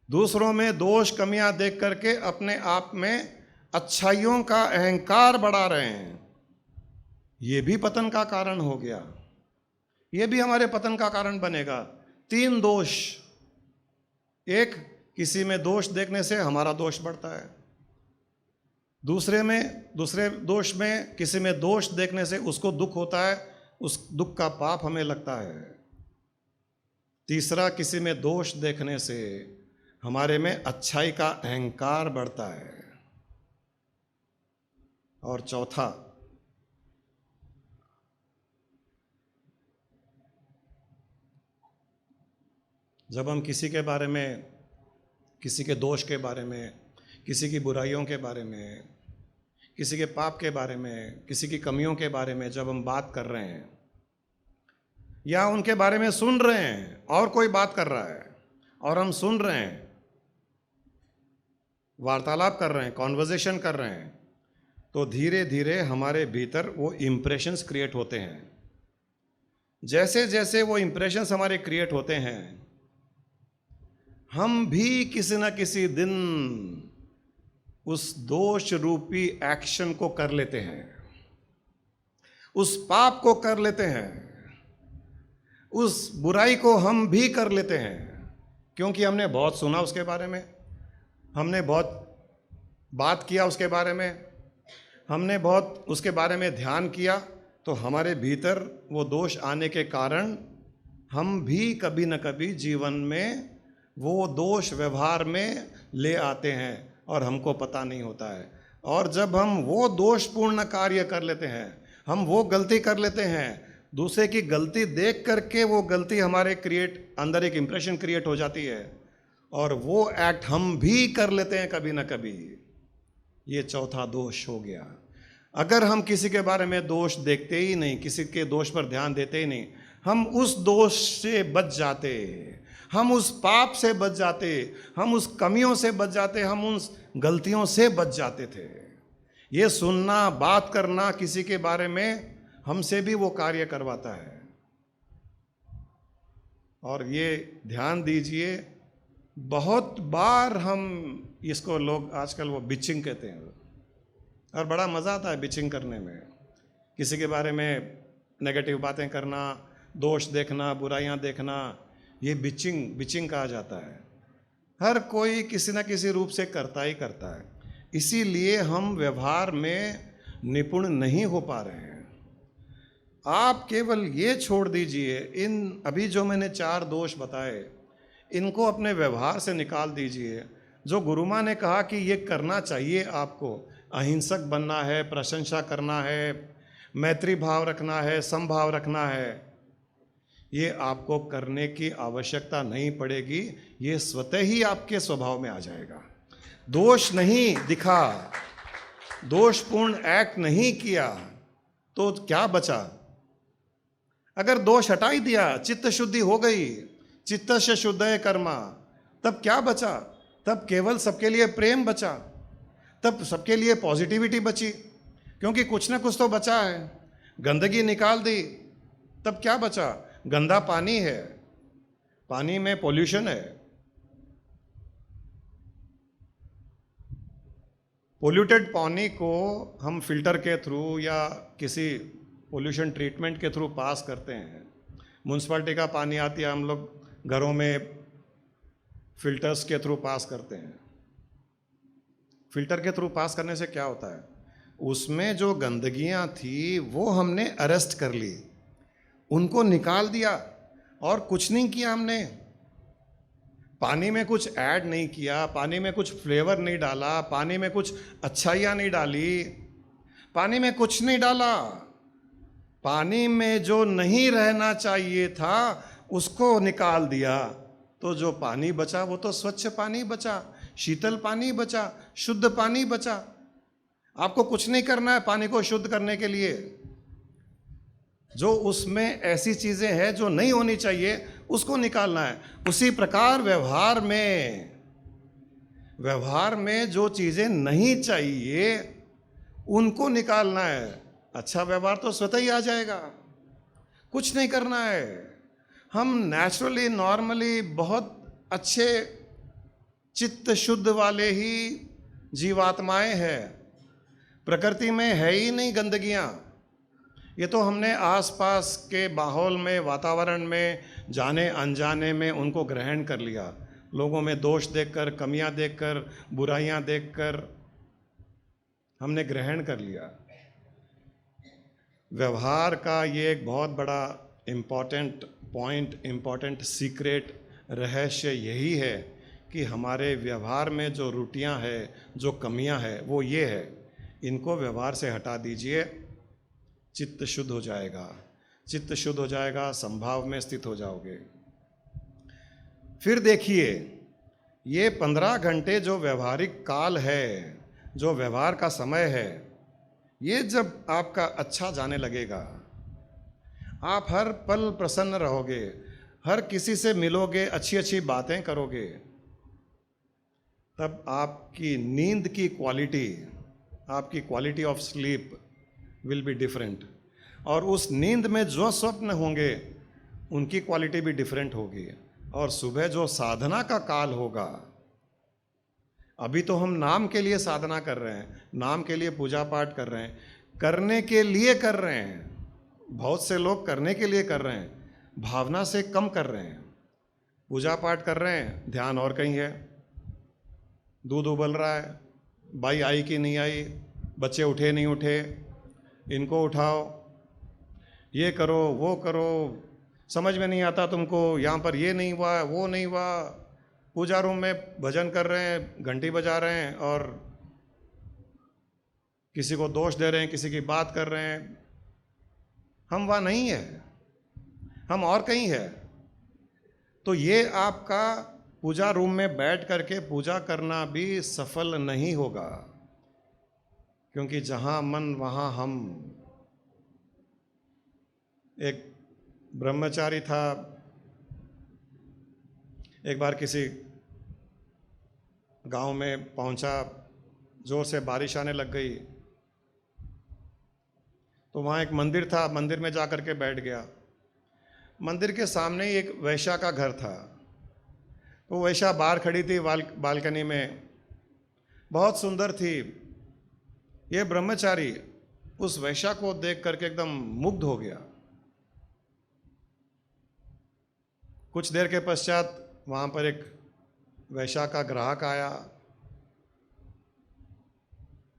दूसरों में दोष कमियां देख करके अपने आप में अच्छाइयों का अहंकार बढ़ा रहे हैं। ये भी पतन का कारण हो गया, ये भी हमारे पतन का कारण बनेगा। 3 दोष, एक, किसी में दोष देखने से हमारा दोष बढ़ता है, दूसरे दोष में किसी में दोष देखने से उसको दुख होता है, उस दुख का पाप हमें लगता है। तीसरा, किसी में दोष देखने से हमारे में अच्छाई का अहंकार बढ़ता है। और चौथा, जब हम किसी के बारे में, किसी के दोष के बारे में, किसी की बुराइयों के बारे में, किसी के पाप के बारे में, किसी की कमियों के बारे में जब हम बात कर रहे हैं या उनके बारे में सुन रहे हैं, और कोई बात कर रहा है और हम सुन रहे हैं, वार्तालाप कर रहे हैं, कॉन्वर्जेशन कर रहे हैं, तो धीरे धीरे हमारे भीतर वो इम्प्रेशंस क्रिएट होते हैं। जैसे जैसे वो इम्प्रेशंस हमारे क्रिएट होते हैं, हम भी किसी न किसी दिन उस दोष रूपी एक्शन को कर लेते हैं, उस पाप को कर लेते हैं, उस बुराई को हम भी कर लेते हैं, क्योंकि हमने बहुत सुना उसके बारे में, हमने बहुत बात किया उसके बारे में, हमने बहुत उसके बारे में ध्यान किया, तो हमारे भीतर वो दोष आने के कारण हम भी कभी न कभी जीवन में वो दोष व्यवहार में ले आते हैं और हमको पता नहीं होता है। और जब हम वो दोषपूर्ण कार्य कर लेते हैं, हम वो गलती कर लेते हैं, दूसरे की गलती देख करके वो गलती हमारे अंदर एक इम्प्रेशन क्रिएट हो जाती है, और वो एक्ट हम भी कर लेते हैं कभी ना कभी। ये चौथा दोष हो गया। अगर हम किसी के बारे में दोष देखते ही नहीं, किसी के दोष पर ध्यान देते ही नहीं, हम उस दोष से बच जाते, हम उस पाप से बच जाते, हम उस कमियों से बच जाते, हम उन गलतियों से बच जाते थे। ये सुनना, बात करना किसी के बारे में हमसे भी वो कार्य करवाता है। और ये ध्यान दीजिए, बहुत बार हम इसको, लोग आजकल वो बिचिंग कहते हैं, और बड़ा मज़ा आता है बिचिंग करने में। किसी के बारे में नेगेटिव बातें करना, दोष देखना, बुराइयां देखना, ये बिचिंग कहा जाता है। हर कोई किसी न किसी रूप से करता ही करता है, इसीलिए हम व्यवहार में निपुण नहीं हो पा रहे हैं। आप केवल ये छोड़ दीजिए, इन अभी जो मैंने 4 दोष बताए इनको अपने व्यवहार से निकाल दीजिए। जो गुरु माँ ने कहा कि ये करना चाहिए, आपको अहिंसक बनना है, प्रशंसा करना है, मैत्री भाव रखना है, समभाव रखना है, ये आपको करने की आवश्यकता नहीं पड़ेगी, ये स्वतः ही आपके स्वभाव में आ जाएगा। दोष नहीं दिखा, दोषपूर्ण एक्ट नहीं किया तो क्या बचा? अगर दोष हटा ही दिया, चित्त शुद्धि हो गई, चित्त से शुद्धय कर्मा, तब क्या बचा? तब केवल सबके लिए प्रेम बचा, तब सबके लिए पॉजिटिविटी बची, क्योंकि कुछ ना कुछ तो बचा है। गंदगी निकाल दी, तब क्या बचा? गंदा पानी है, पानी में पोल्यूशन है, पोल्यूटेड पानी को हम फिल्टर के थ्रू या किसी पोल्यूशन ट्रीटमेंट के थ्रू पास करते हैं। म्यूनसिपैलिटी का पानी आती है, हम लोग घरों में फिल्टर्स के थ्रू पास करते हैं। फिल्टर के थ्रू पास करने से क्या होता है? उसमें जो गंदगियां थी वो हमने अरेस्ट कर ली, उनको निकाल दिया, और कुछ नहीं किया हमने। पानी में कुछ ऐड नहीं किया, पानी में कुछ फ्लेवर नहीं डाला, पानी में कुछ अच्छाइयाँ नहीं डाली, पानी में कुछ नहीं डाला। पानी में जो नहीं रहना चाहिए था उसको निकाल दिया, तो जो पानी बचा वो तो स्वच्छ पानी बचा, शीतल पानी बचा, शुद्ध पानी बचा। आपको कुछ नहीं करना है पानी को शुद्ध करने के लिए। जो उसमें ऐसी चीज़ें हैं जो नहीं होनी चाहिए उसको निकालना है। उसी प्रकार व्यवहार में जो चीज़ें नहीं चाहिए उनको निकालना है। अच्छा व्यवहार तो स्वतः ही आ जाएगा, कुछ नहीं करना है। हम नेचुरली नॉर्मली बहुत अच्छे चित्त शुद्ध वाले ही जीवात्माएं हैं। प्रकृति में है ही नहीं गंदगियाँ। ये तो हमने आसपास के माहौल में, वातावरण में, जाने अनजाने में उनको ग्रहण कर लिया। लोगों में दोष देखकर, कमियां देखकर, बुराइयां देखकर हमने ग्रहण कर लिया। व्यवहार का ये एक बहुत बड़ा इम्पॉर्टेंट पॉइंट, इम्पॉर्टेंट सीक्रेट रहस्य यही है कि हमारे व्यवहार में जो त्रुटियां हैं, जो कमियां हैं, वो ये है। इनको व्यवहार से हटा दीजिए, चित्त शुद्ध हो जाएगा। चित्त शुद्ध हो जाएगा, संभाव में स्थित हो जाओगे। फिर देखिए, ये 15 घंटे जो व्यवहारिक काल है, जो व्यवहार का समय है, ये जब आपका अच्छा जाने लगेगा, आप हर पल प्रसन्न रहोगे, हर किसी से मिलोगे, अच्छी अच्छी बातें करोगे, तब आपकी नींद की क्वालिटी, आपकी quality of sleep will be different. और उस नींद में जो स्वप्न होंगे उनकी क्वालिटी भी डिफरेंट होगी। और सुबह जो साधना का काल होगा, अभी तो हम नाम के लिए साधना कर रहे हैं, नाम के लिए पूजा पाठ कर रहे हैं, करने के लिए कर रहे हैं। बहुत से लोग करने के लिए कर रहे हैं, भावना से कम कर रहे हैं। पूजा पाठ कर रहे हैं, ध्यान और कहीं है। दूध उबल रहा है, बाई आई कि नहीं आई, बच्चे उठे नहीं उठे, इनको उठाओ, ये करो वो करो, समझ में नहीं आता तुमको, यहाँ पर ये नहीं हुआ, वो नहीं हुआ। पूजा रूम में भजन कर रहे हैं, घंटी बजा रहे हैं और किसी को दोष दे रहे हैं, किसी की बात कर रहे हैं। हम वहाँ नहीं है, हम और कहीं है। तो ये आपका पूजा रूम में बैठ करके पूजा करना भी सफल नहीं होगा, क्योंकि जहाँ मन वहाँ हम। एक ब्रह्मचारी था, एक बार किसी गांव में पहुंचा, जोर से बारिश आने लग गई, तो वहाँ एक मंदिर था, मंदिर में जा कर के बैठ गया। मंदिर के सामने ही एक वैश्या का घर था। वो वैश्या बाहर खड़ी थी बालकनी में, बहुत सुंदर थी। ये ब्रह्मचारी उस वैश्या को देख करके एकदम मुग्ध हो गया। कुछ देर के पश्चात वहाँ पर एक वैश्या का ग्राहक आया,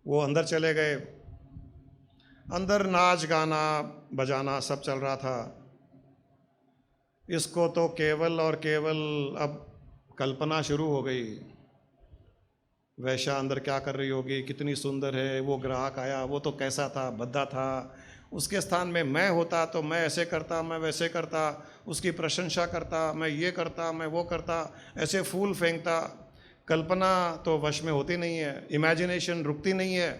वो अंदर चले गए। अंदर नाच गाना बजाना सब चल रहा था। इसको तो केवल और केवल अब कल्पना शुरू हो गई, वैश्या अंदर क्या कर रही होगी, कितनी सुंदर है। वो ग्राहक आया, वो तो कैसा था, भद्दा था। उसके स्थान में मैं होता तो मैं ऐसे करता, मैं वैसे करता, उसकी प्रशंसा करता, मैं ये करता, मैं वो करता, ऐसे फूल फेंकता। कल्पना तो वश में होती नहीं है, इमेजिनेशन रुकती नहीं है।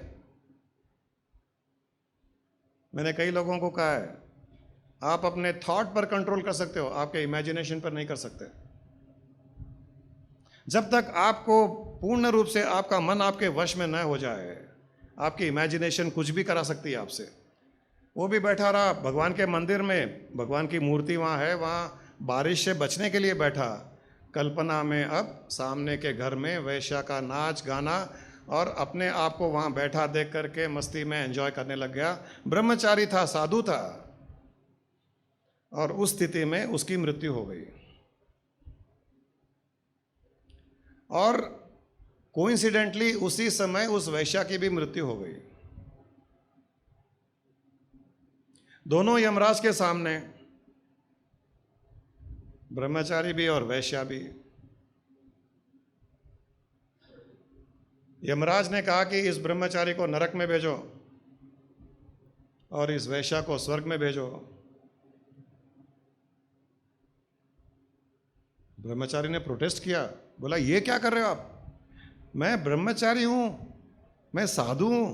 मैंने कई लोगों को कहा है, आप अपने थॉट पर कंट्रोल कर सकते हो, आपके इमेजिनेशन पर नहीं कर सकते। जब तक आपको पूर्ण रूप से आपका मन आपके वश में न हो जाए, आपकी इमेजिनेशन कुछ भी करा सकती है आपसे। वो भी बैठा रहा भगवान के मंदिर में, भगवान की मूर्ति वहाँ है, वहाँ बारिश से बचने के लिए बैठा। कल्पना में अब सामने के घर में वैश्या का नाच गाना और अपने आप को वहाँ बैठा देख करके मस्ती में एंजॉय करने लग गया। ब्रह्मचारी था, साधु था, और उस स्थिति में उसकी मृत्यु हो गई। और कोइंसिडेंटली उसी समय उस वैश्या की भी मृत्यु हो गई। दोनों यमराज के सामने, ब्रह्मचारी भी और वैश्या भी। यमराज ने कहा कि इस ब्रह्मचारी को नरक में भेजो और इस वैश्या को स्वर्ग में भेजो। ब्रह्मचारी ने प्रोटेस्ट किया, बोला ये क्या कर रहे हो आप? मैं ब्रह्मचारी हूं, मैं साधु हूं,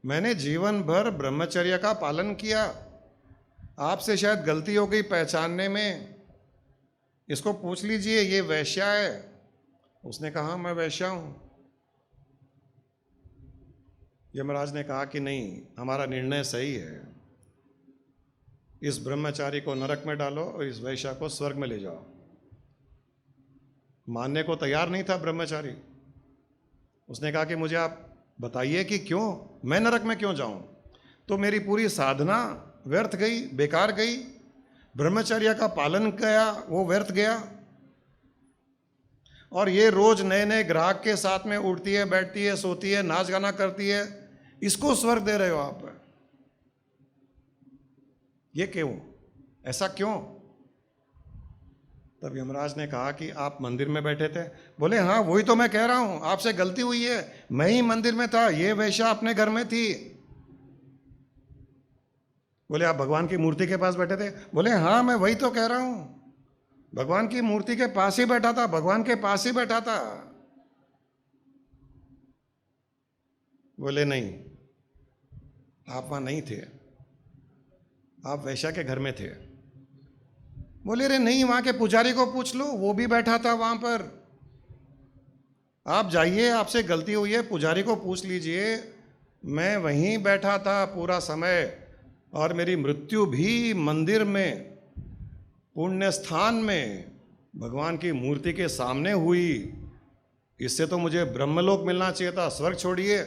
मैंने जीवन भर ब्रह्मचर्य का पालन किया। आपसे शायद गलती हो गई पहचानने में, इसको पूछ लीजिए, ये वैश्या है। उसने कहा मैं वैश्या हूं। यमराज ने कहा कि नहीं, हमारा निर्णय सही है, इस ब्रह्मचारी को नरक में डालो और इस वैश्या को स्वर्ग में ले जाओ। मानने को तैयार नहीं था ब्रह्मचारी। उसने कहा कि मुझे आप बताइए कि क्यों, मैं नरक में क्यों जाऊं? तो मेरी पूरी साधना व्यर्थ गई, बेकार गई, ब्रह्मचर्य का पालन किया वो व्यर्थ गया। और ये रोज नए नए ग्राहक के साथ में उठती है, बैठती है, सोती है, नाच गाना करती है, इसको स्वर्ग दे रहे हो आप? ये क्यों, ऐसा क्यों? तब यमराज ने कहा कि आप मंदिर में बैठे थे। बोले हाँ, वही तो मैं कह रहा हूं, आपसे गलती हुई है, मैं ही मंदिर में था, ये वैश्या अपने घर में थी। बोले आप भगवान की मूर्ति के पास बैठे थे? बोले हाँ, मैं वही तो कह रहा हूं, भगवान की मूर्ति के पास ही बैठा था, भगवान के पास ही बैठा था। बोले नहीं, आप वहां नहीं थे, आप वैश्या के घर में थे। बोले रे नहीं, वहां के पुजारी को पूछ लो, वो भी बैठा था वहां पर। आप जाइए, आपसे गलती हुई है, पुजारी को पूछ लीजिए, मैं वहीं बैठा था पूरा समय, और मेरी मृत्यु भी मंदिर में, पुण्य स्थान में, भगवान की मूर्ति के सामने हुई। इससे तो मुझे ब्रह्मलोक मिलना चाहिए था, स्वर्ग छोड़िए।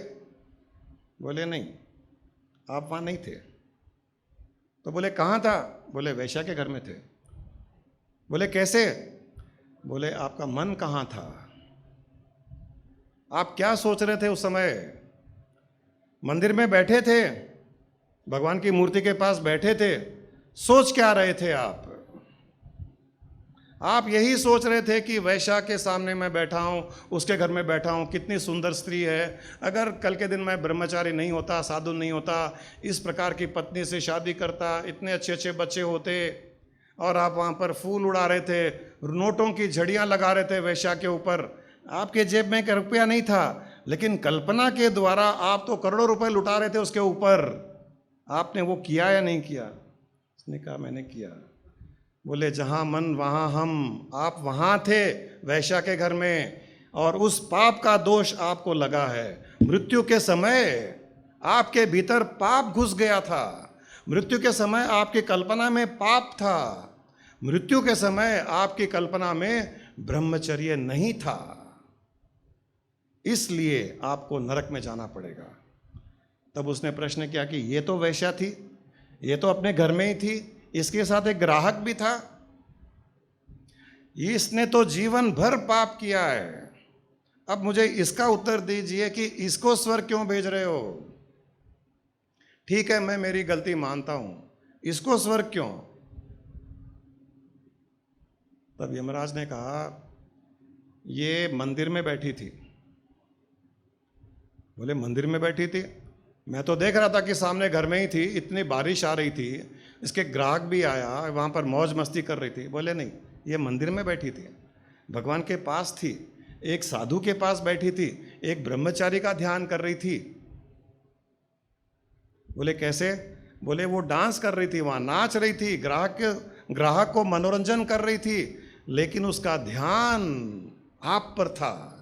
बोले नहीं, आप वहां नहीं थे। तो बोले कहाँ था? बोले वैश्या के घर में थे। बोले कैसे? बोले आपका मन कहाँ था? आप क्या सोच रहे थे उस समय? मंदिर में बैठे थे, भगवान की मूर्ति के पास बैठे थे, सोच क्या रहे थे आप? आप यही सोच रहे थे कि वैश्या के सामने मैं बैठा हूँ, उसके घर में बैठा हूँ, कितनी सुंदर स्त्री है, अगर कल के दिन मैं ब्रह्मचारी नहीं होता, साधु नहीं होता, इस प्रकार की पत्नी से शादी करता, इतने अच्छे अच्छे बच्चे होते। और आप वहाँ पर फूल उड़ा रहे थे, नोटों की झड़ियाँ लगा रहे थे वैश्या के ऊपर। आपके जेब में एक रुपया नहीं था, लेकिन कल्पना के द्वारा आप तो करोड़ों रुपए लुटा रहे थे उसके ऊपर। आपने वो किया या नहीं किया? उसने कहा मैंने किया। बोले जहाँ मन वहाँ हम, आप वहाँ थे वैश्या के घर में, और उस पाप का दोष आपको लगा है। मृत्यु के समय आपके भीतर पाप घुस गया था, मृत्यु के समय आपकी कल्पना में पाप था, मृत्यु के समय आपकी कल्पना में ब्रह्मचर्य नहीं था, इसलिए आपको नरक में जाना पड़ेगा। तब उसने प्रश्न किया कि ये तो वैश्या थी, ये तो अपने घर में ही थी, इसके साथ एक ग्राहक भी था, इसने तो जीवन भर पाप किया है, अब मुझे इसका उत्तर दीजिए कि इसको स्वर्ग क्यों भेज रहे हो? ठीक है, मैं मेरी गलती मानता हूं, इसको स्वर्ग क्यों? तब यमराज ने कहा, ये मंदिर में बैठी थी। बोले मंदिर में बैठी थी? मैं तो देख रहा था कि सामने घर में ही थी, इतनी बारिश आ रही थी, इसके ग्राहक भी आया, वहाँ पर मौज मस्ती कर रही थी। बोले नहीं, ये मंदिर में बैठी थी, भगवान के पास थी, एक साधु के पास बैठी थी, एक ब्रह्मचारी का ध्यान कर रही थी। बोले कैसे? बोले वो डांस कर रही थी, वहाँ नाच रही थी, ग्राहक को मनोरंजन कर रही थी, लेकिन उसका ध्यान आप पर था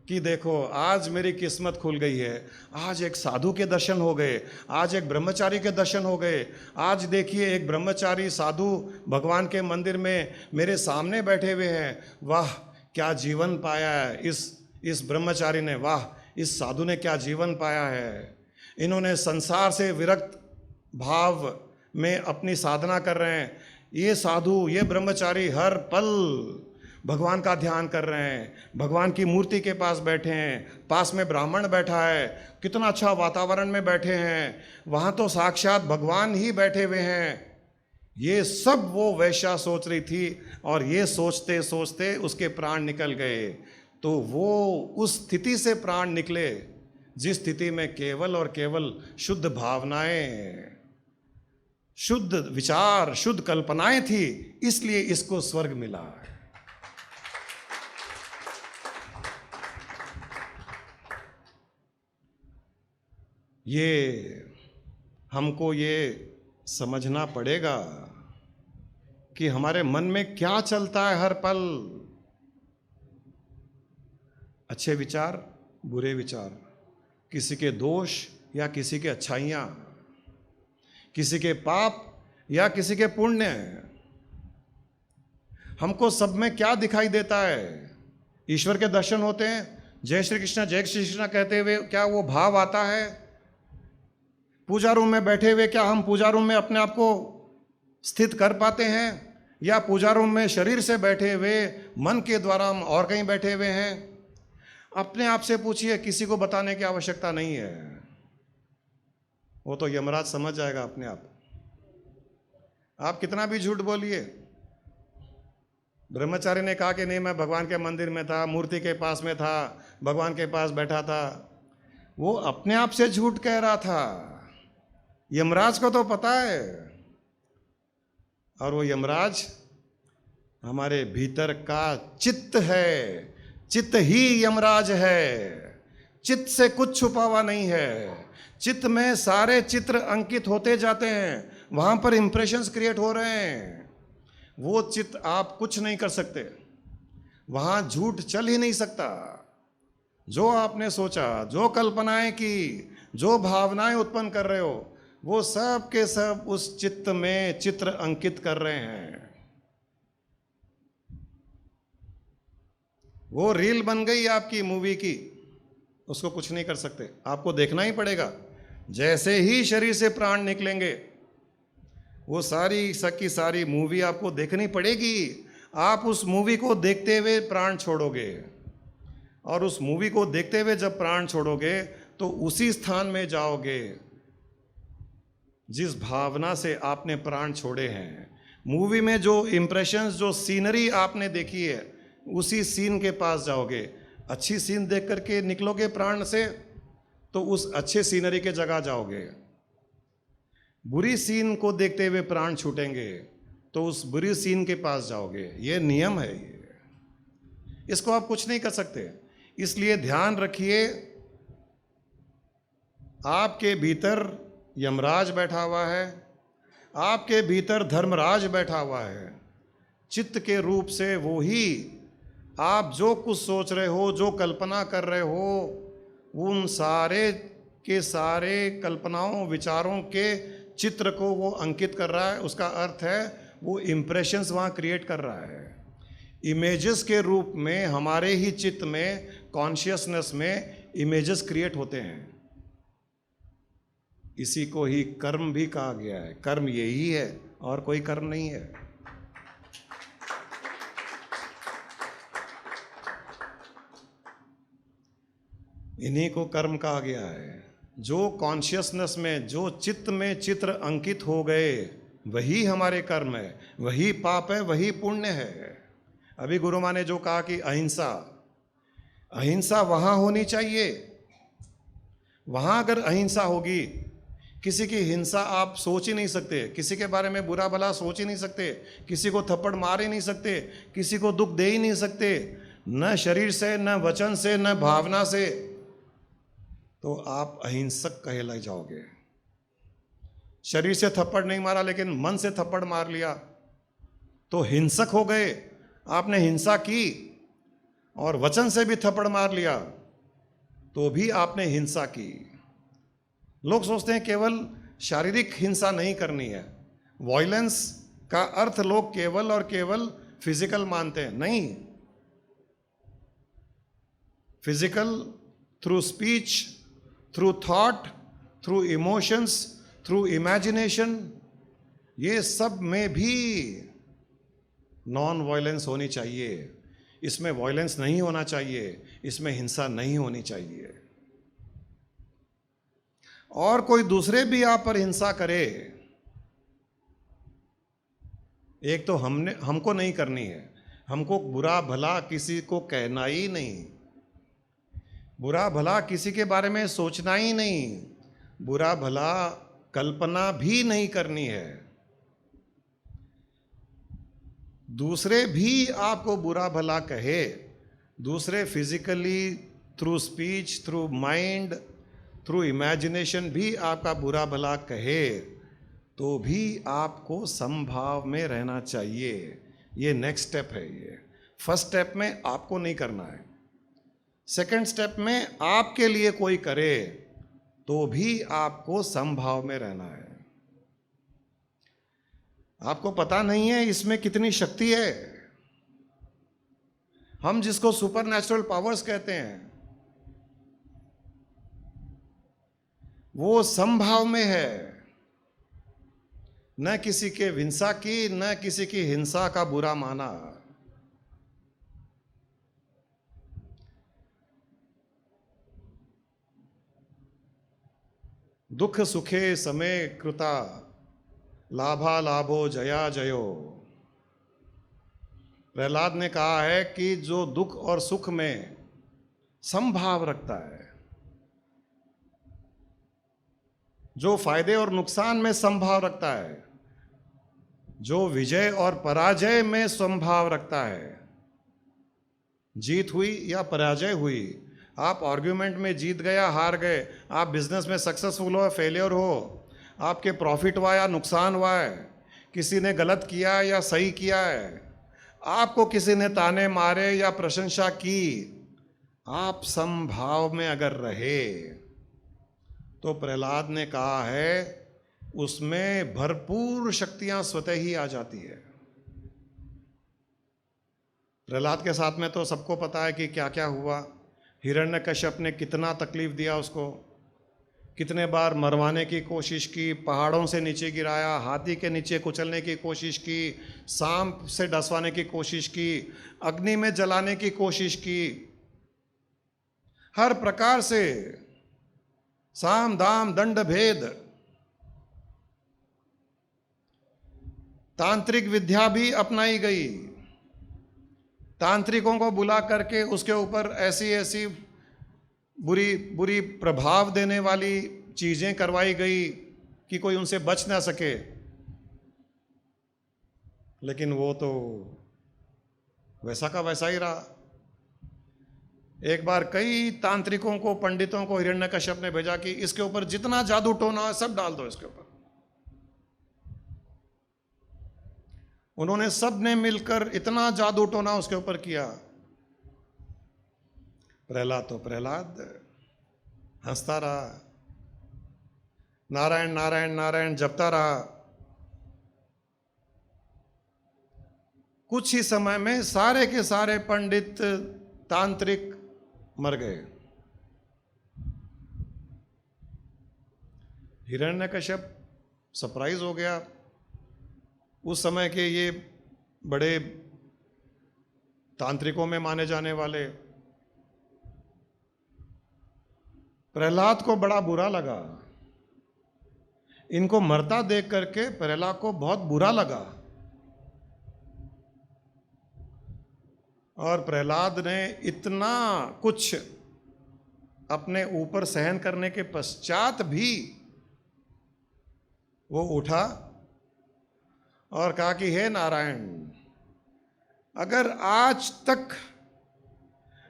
कि देखो आज मेरी किस्मत खुल गई है, आज एक साधु के दर्शन हो गए, आज एक ब्रह्मचारी के दर्शन हो गए, आज देखिए एक ब्रह्मचारी साधु भगवान के मंदिर में मेरे सामने बैठे हुए हैं। वाह क्या जीवन पाया है इस ब्रह्मचारी ने, वाह इस साधु ने क्या जीवन पाया है। इन्होंने संसार से विरक्त भाव में अपनी साधना कर रहे हैं। ये साधु, ये ब्रह्मचारी हर पल भगवान का ध्यान कर रहे हैं, भगवान की मूर्ति के पास बैठे हैं, पास में ब्राह्मण बैठा है, कितना अच्छा वातावरण में बैठे हैं, वहाँ तो साक्षात भगवान ही बैठे हुए हैं। ये सब वो वैश्या सोच रही थी, और ये सोचते सोचते उसके प्राण निकल गए। तो वो उस स्थिति से प्राण निकले जिस स्थिति में केवल और केवल शुद्ध भावनाएं, शुद्ध विचार, शुद्ध कल्पनाएं थी, इसलिए इसको स्वर्ग मिला। ये हमको ये समझना पड़ेगा कि हमारे मन में क्या चलता है हर पल। अच्छे विचार, बुरे विचार, किसी के दोष या किसी के अच्छाइयाँ, किसी के पाप या किसी के पुण्य, हमको सब में क्या दिखाई देता है? ईश्वर के दर्शन होते हैं, जय श्री कृष्ण कहते हुए क्या वो भाव आता है? पूजा रूम में बैठे हुए क्या हम पूजा रूम में अपने आप को स्थित कर पाते हैं, या पूजा रूम में शरीर से बैठे हुए मन के द्वारा हम और कहीं बैठे हुए हैं? अपने आप से पूछिए, किसी को बताने की आवश्यकता नहीं है, वो तो यमराज समझ जाएगा अपने आप। आप कितना भी झूठ बोलिए। ब्रह्मचारी ने कहा कि नहीं मैं भगवान के मंदिर में था, मूर्ति के पास में था, भगवान के पास बैठा था, वो अपने आप से झूठ कह रहा था। यमराज को तो पता है, और वो यमराज हमारे भीतर का चित्त है, चित्त ही यमराज है। चित्त से कुछ छुपा हुआ नहीं है, चित्त में सारे चित्र अंकित होते जाते हैं, वहां पर इंप्रेशंस क्रिएट हो रहे हैं। वो चित्त आप कुछ नहीं कर सकते, वहां झूठ चल ही नहीं सकता। जो आपने सोचा, जो कल्पनाएं की, जो भावनाएं उत्पन्न कर रहे हो, वो सब के सब उस चित्त में चित्र अंकित कर रहे हैं। वो रील बन गई आपकी मूवी की, उसको कुछ नहीं कर सकते, आपको देखना ही पड़ेगा। जैसे ही शरीर से प्राण निकलेंगे, वो सारी की सारी मूवी आपको देखनी पड़ेगी। आप उस मूवी को देखते हुए प्राण छोड़ोगे, और उस मूवी को देखते हुए जब प्राण छोड़ोगे तो उसी स्थान में जाओगे जिस भावना से आपने प्राण छोड़े हैं। मूवी में जो इम्प्रेशंस, जो सीनरी आपने देखी है, उसी सीन के पास जाओगे। अच्छी सीन देख करके निकलोगे प्राण से तो उस अच्छे सीनरी के जगह जाओगे। बुरी सीन को देखते हुए प्राण छूटेंगे तो उस बुरी सीन के पास जाओगे। ये नियम है, ये इसको आप कुछ नहीं कर सकते। इसलिए ध्यान रखिए, आपके भीतर यमराज बैठा हुआ है, आपके भीतर धर्मराज बैठा हुआ है। चित्त के रूप से वो ही आप जो कुछ सोच रहे हो, जो कल्पना कर रहे हो, उन सारे के सारे कल्पनाओं, विचारों के चित्र को वो अंकित कर रहा है। उसका अर्थ है वो इम्प्रेशंस वहाँ क्रिएट कर रहा है। इमेजेस के रूप में हमारे ही चित्त में, कॉन्शियसनेस में इमेजेस क्रिएट होते हैं। इसी को ही कर्म भी कहा गया है। कर्म यही है और कोई कर्म नहीं है। इन्हीं को कर्म कहा गया है। जो कॉन्शियसनेस में, जो चित्त में चित्र अंकित हो गए, वही हमारे कर्म है, वही पाप है, वही पुण्य है। अभी गुरु माँ ने जो कहा कि अहिंसा, अहिंसा वहाँ होनी चाहिए। वहाँ अगर अहिंसा होगी, किसी की हिंसा आप सोच ही नहीं सकते, किसी के बारे में बुरा भला सोच ही नहीं सकते, किसी को थप्पड़ मार ही नहीं सकते, किसी को दुख दे ही नहीं सकते, न शरीर से, न वचन से, न भावना से, तो आप अहिंसक कहलाए जाओगे। शरीर से थप्पड़ नहीं मारा लेकिन मन से थप्पड़ मार लिया तो हिंसक हो गए। आपने हिंसा की और वचन से भी थप्पड़ मार लिया तो भी आपने हिंसा की। लोग सोचते हैं केवल शारीरिक हिंसा नहीं करनी है। वॉयलेंस का अर्थ लोग केवल और केवल फिजिकल मानते हैं। नहीं, physical through speech, through thought, through emotions, through imagination, ये सब में भी नॉन वायलेंस होनी चाहिए। इसमें वायलेंस नहीं होना चाहिए, इसमें हिंसा नहीं होनी चाहिए। और कोई दूसरे भी आप पर हिंसा करे, एक तो हमको नहीं करनी है। हमको बुरा भला किसी को कहना ही नहीं, बुरा भला किसी के बारे में सोचना ही नहीं, बुरा भला कल्पना भी नहीं करनी है। दूसरे भी आपको बुरा भला कहे, दूसरे physically through speech, through mind, through imagination भी आपका बुरा भला कहे, तो भी आपको समभाव में रहना चाहिए। ये नेक्स्ट स्टेप है। ये फर्स्ट स्टेप में आपको नहीं करना है। सेकंड स्टेप में आपके लिए कोई करे तो भी आपको समभाव में रहना है। आपको पता नहीं है इसमें कितनी शक्ति है। हम जिसको सुपर नेचुरल पावर्स कहते हैं वो समभाव में है। न किसी के हिंसा की, न किसी की हिंसा का बुरा माना। दुख सुखे समे कृता, लाभा लाभो जया जयो। प्रहलाद ने कहा है कि जो दुख और सुख में समभाव रखता है, जो फायदे और नुकसान में समभाव रखता है, जो विजय और पराजय में समभाव रखता है, जीत हुई या पराजय हुई, आप आर्ग्यूमेंट में जीत गया हार गए, आप बिजनेस में सक्सेसफुल हो फेलियर हो, आपके प्रॉफिट हुआ या नुकसान हुआ है, किसी ने गलत किया या सही किया है, आपको किसी ने ताने मारे या प्रशंसा की, आप समभाव में अगर रहे तो प्रहलाद ने कहा है उसमें भरपूर शक्तियां स्वतः ही आ जाती है। प्रहलाद के साथ में तो सबको पता है कि क्या क्या हुआ। हिरण्यकश्यप ने कितना तकलीफ दिया उसको, कितने बार मरवाने की कोशिश की, पहाड़ों से नीचे गिराया, हाथी के नीचे कुचलने की कोशिश की, सांप से डसवाने की कोशिश की, अग्नि में जलाने की कोशिश की, हर प्रकार से साम दाम दंड भेद, तांत्रिक विद्या भी अपनाई गई। तांत्रिकों को बुला करके उसके ऊपर ऐसी ऐसी बुरी बुरी प्रभाव देने वाली चीजें करवाई गई कि कोई उनसे बच ना सके। लेकिन वो तो वैसा का वैसा ही रहा। एक बार कई तांत्रिकों को, पंडितों को हिरण्यकश्यप ने भेजा कि इसके ऊपर जितना जादू टोना है सब डाल दो इसके ऊपर। उन्होंने सब ने मिलकर इतना जादू टोना उसके ऊपर किया। प्रहलाद तो प्रहलाद हंसता रहा, नारायण नारायण नारायण जपता रहा। कुछ ही समय में सारे के सारे पंडित तांत्रिक मर गए। हिरण्यकश्यप सरप्राइज हो गया। उस समय के ये बड़े तांत्रिकों में माने जाने वाले प्रहलाद को बड़ा बुरा लगा, इनको मरता देख करके प्रहलाद को बहुत बुरा लगा, और प्रहलाद ने इतना कुछ अपने ऊपर सहन करने के पश्चात भी वो उठा और कहा कि हे नारायण, अगर आज तक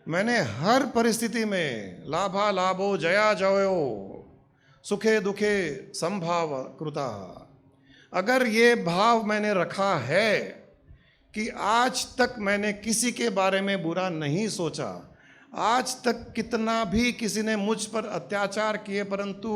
मैंने हर परिस्थिति में लाभा लाभो जया जयो सुखे दुखे संभाव कृता, अगर ये भाव मैंने रखा है कि आज तक मैंने किसी के बारे में बुरा नहीं सोचा, आज तक कितना भी किसी ने मुझ पर अत्याचार किए, परंतु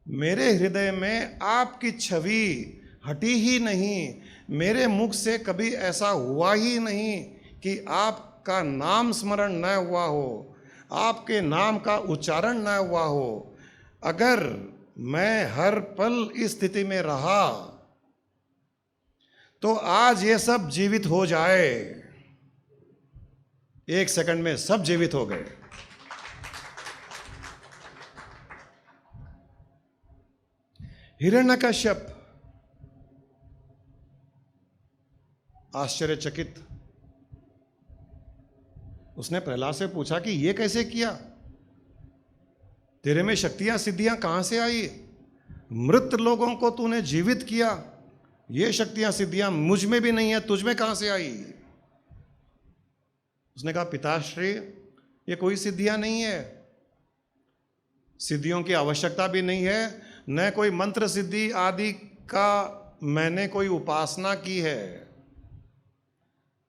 मेरे हृदय में आपकी छवि हटी ही नहीं, मेरे मुख से कभी ऐसा हुआ ही नहीं कि आपका नाम स्मरण न हुआ हो, आपके नाम का उच्चारण न हुआ हो। अगर मैं हर पल इस स्थिति में रहा तो आज ये सब जीवित हो जाए। एक सेकंड में सब जीवित हो गए। हिरण्यकश्यप आश्चर्यचकित, उसने प्रहलाद से पूछा कि ये कैसे किया, तेरे में शक्तियां सिद्धियां कहां से आई, मृत लोगों को तूने जीवित किया, ये शक्तियां सिद्धियां मुझ में भी नहीं है, तुझ में कहां से आई। उसने कहा पिताश्री, ये कोई सिद्धियां नहीं है, सिद्धियों की आवश्यकता भी नहीं है, न कोई मंत्र सिद्धि आदि का मैंने कोई उपासना की है।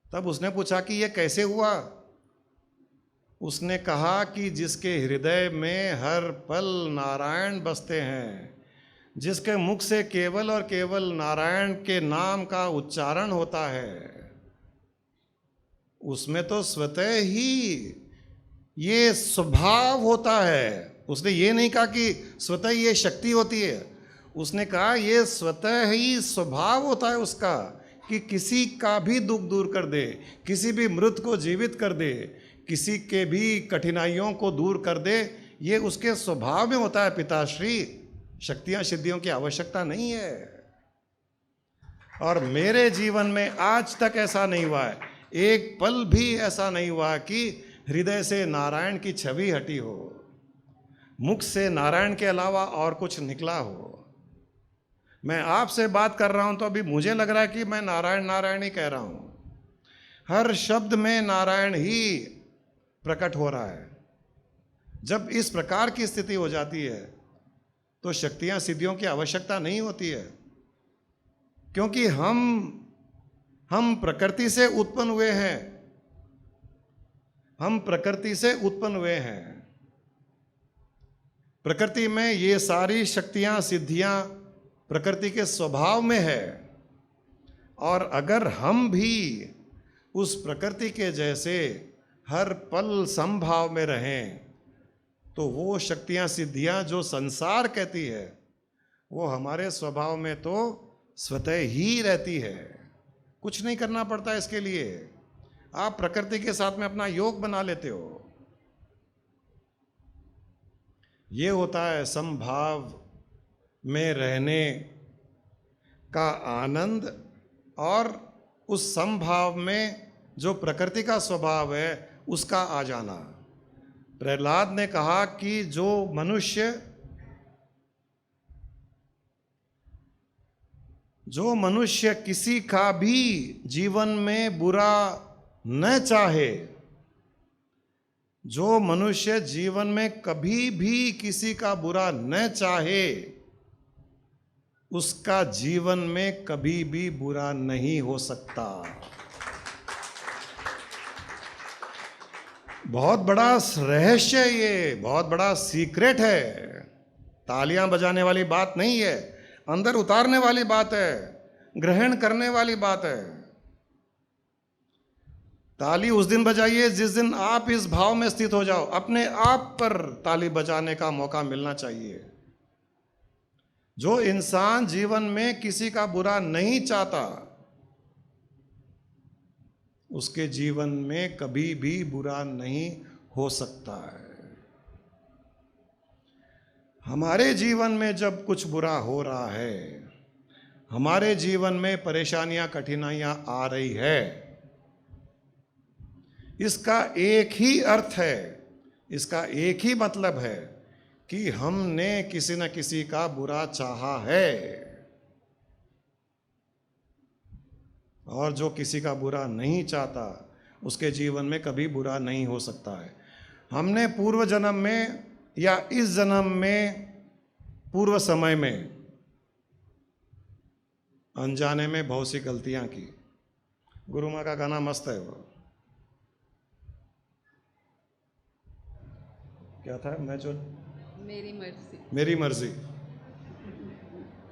तब उसने पूछा कि ये कैसे हुआ। उसने कहा कि जिसके हृदय में हर पल नारायण बसते हैं, जिसके मुख से केवल और केवल नारायण के नाम का उच्चारण होता है, उसमें तो स्वतः ही ये स्वभाव होता है। उसने ये नहीं कहा कि स्वतः ये शक्ति होती है, उसने कहा ये स्वतः ही स्वभाव होता है उसका कि किसी का भी दुख दूर कर दे, किसी भी मृत को जीवित कर दे, किसी के भी कठिनाइयों को दूर कर दे, ये उसके स्वभाव में होता है पिताश्री। शक्तियां सिद्धियों की आवश्यकता नहीं है। और मेरे जीवन में आज तक ऐसा नहीं हुआ है, एक पल भी ऐसा नहीं हुआ कि हृदय से नारायण की छवि हटी हो, मुख से नारायण के अलावा और कुछ निकला हो। मैं आपसे बात कर रहा हूं तो अभी मुझे लग रहा है कि मैं नारायण नारायण ही कह रहा हूं, हर शब्द में नारायण ही प्रकट हो रहा है। जब इस प्रकार की स्थिति हो जाती है तो शक्तियां सिद्धियों की आवश्यकता नहीं होती है, क्योंकि हम प्रकृति से उत्पन्न हुए हैं, हम प्रकृति से उत्पन्न हुए हैं। प्रकृति में ये सारी शक्तियां सिद्धियां प्रकृति के स्वभाव में है, और अगर हम भी उस प्रकृति के जैसे हर पल समभाव में रहें तो वो शक्तियां सिद्धियां जो संसार कहती है वो हमारे स्वभाव में तो स्वतः ही रहती है। कुछ नहीं करना पड़ता इसके लिए, आप प्रकृति के साथ में अपना योग बना लेते हो। ये होता है समभाव में रहने का आनंद, और उस समभाव में जो प्रकृति का स्वभाव है उसका आ जाना। प्रहलाद ने कहा कि जो मनुष्य किसी का भी जीवन में बुरा न चाहे, जो मनुष्य जीवन में कभी भी किसी का बुरा न चाहे, उसका जीवन में कभी भी बुरा नहीं हो सकता। बहुत बड़ा रहस्य, ये बहुत बड़ा सीक्रेट है। तालियां बजाने वाली बात नहीं है, अंदर उतारने वाली बात है, ग्रहण करने वाली बात है। ताली उस दिन बजाइए जिस दिन आप इस भाव में स्थित हो जाओ। अपने आप पर ताली बजाने का मौका मिलना चाहिए। जो इंसान जीवन में किसी का बुरा नहीं चाहता, उसके जीवन में कभी भी बुरा नहीं हो सकता है। हमारे जीवन में जब कुछ बुरा हो रहा है, हमारे जीवन में परेशानियां कठिनाइयां आ रही है, इसका एक ही अर्थ है, इसका एक ही मतलब है कि हमने किसी न किसी का बुरा चाहा है। और जो किसी का बुरा नहीं चाहता उसके जीवन में कभी बुरा नहीं हो सकता है। हमने पूर्व जन्म में या इस जन्म में, पूर्व समय में अनजाने में बहुत सी गलतियां की। गुरु माँ का गाना मस्त है, वो क्या था, मैं जो मेरी मर्जी, मेरी मर्जी,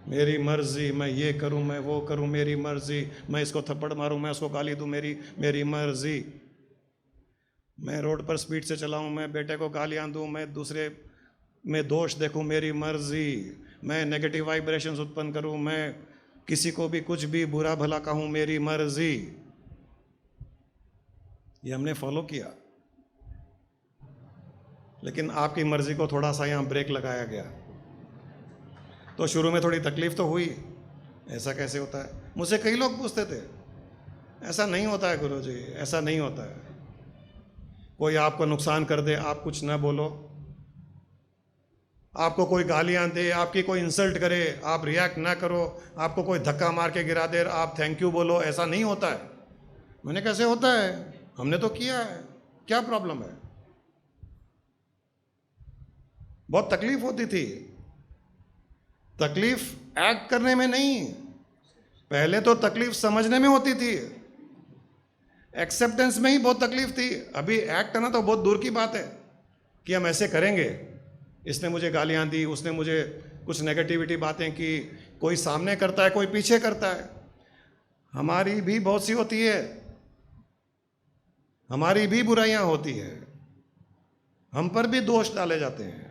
मेरी मर्जी, मैं ये करूं, मैं वो करूं, मेरी मर्जी, मैं इसको थप्पड़ मारूं, मैं उसको गाली दूं, मेरी मर्जी, मैं रोड पर स्पीड से चलाऊं, मैं बेटे को गालियां दूं, मैं दूसरे में दोष देखूं, मेरी मर्जी, मैं नेगेटिव वाइब्रेशंस उत्पन्न करूं, मैं किसी को भी कुछ भी बुरा भला कहूं, मेरी मर्जी। ये हमने फॉलो किया। लेकिन आपकी मर्जी को थोड़ा सा यहाँ ब्रेक लगाया गया, तो शुरू में थोड़ी तकलीफ तो हुई। ऐसा कैसे होता है? मुझसे कई लोग पूछते थे, ऐसा नहीं होता है गुरुजी, ऐसा नहीं होता है। कोई आपको नुकसान कर दे, आप कुछ ना बोलो, आपको कोई गालियां दे, आपकी कोई इंसल्ट करे, आप रिएक्ट ना करो, आपको कोई धक्का मार के गिरा दे, आप थैंक यू बोलो, ऐसा नहीं होता है। मैंने कैसे होता है? हमने तो किया है, क्या प्रॉब्लम है? बहुत तकलीफ होती थी। तकलीफ एक्ट करने में नहीं, पहले तो तकलीफ समझने में होती थी, एक्सेप्टेंस में ही बहुत तकलीफ थी। अभी एक्ट करना तो बहुत दूर की बात है कि हम ऐसे करेंगे। इसने मुझे गालियां दी, उसने मुझे कुछ नेगेटिविटी बातें की, कोई सामने करता है, कोई पीछे करता है। हमारी भी बहुत सी होती है, हमारी भी बुराइयां होती है, हम पर भी दोष डाले जाते हैं।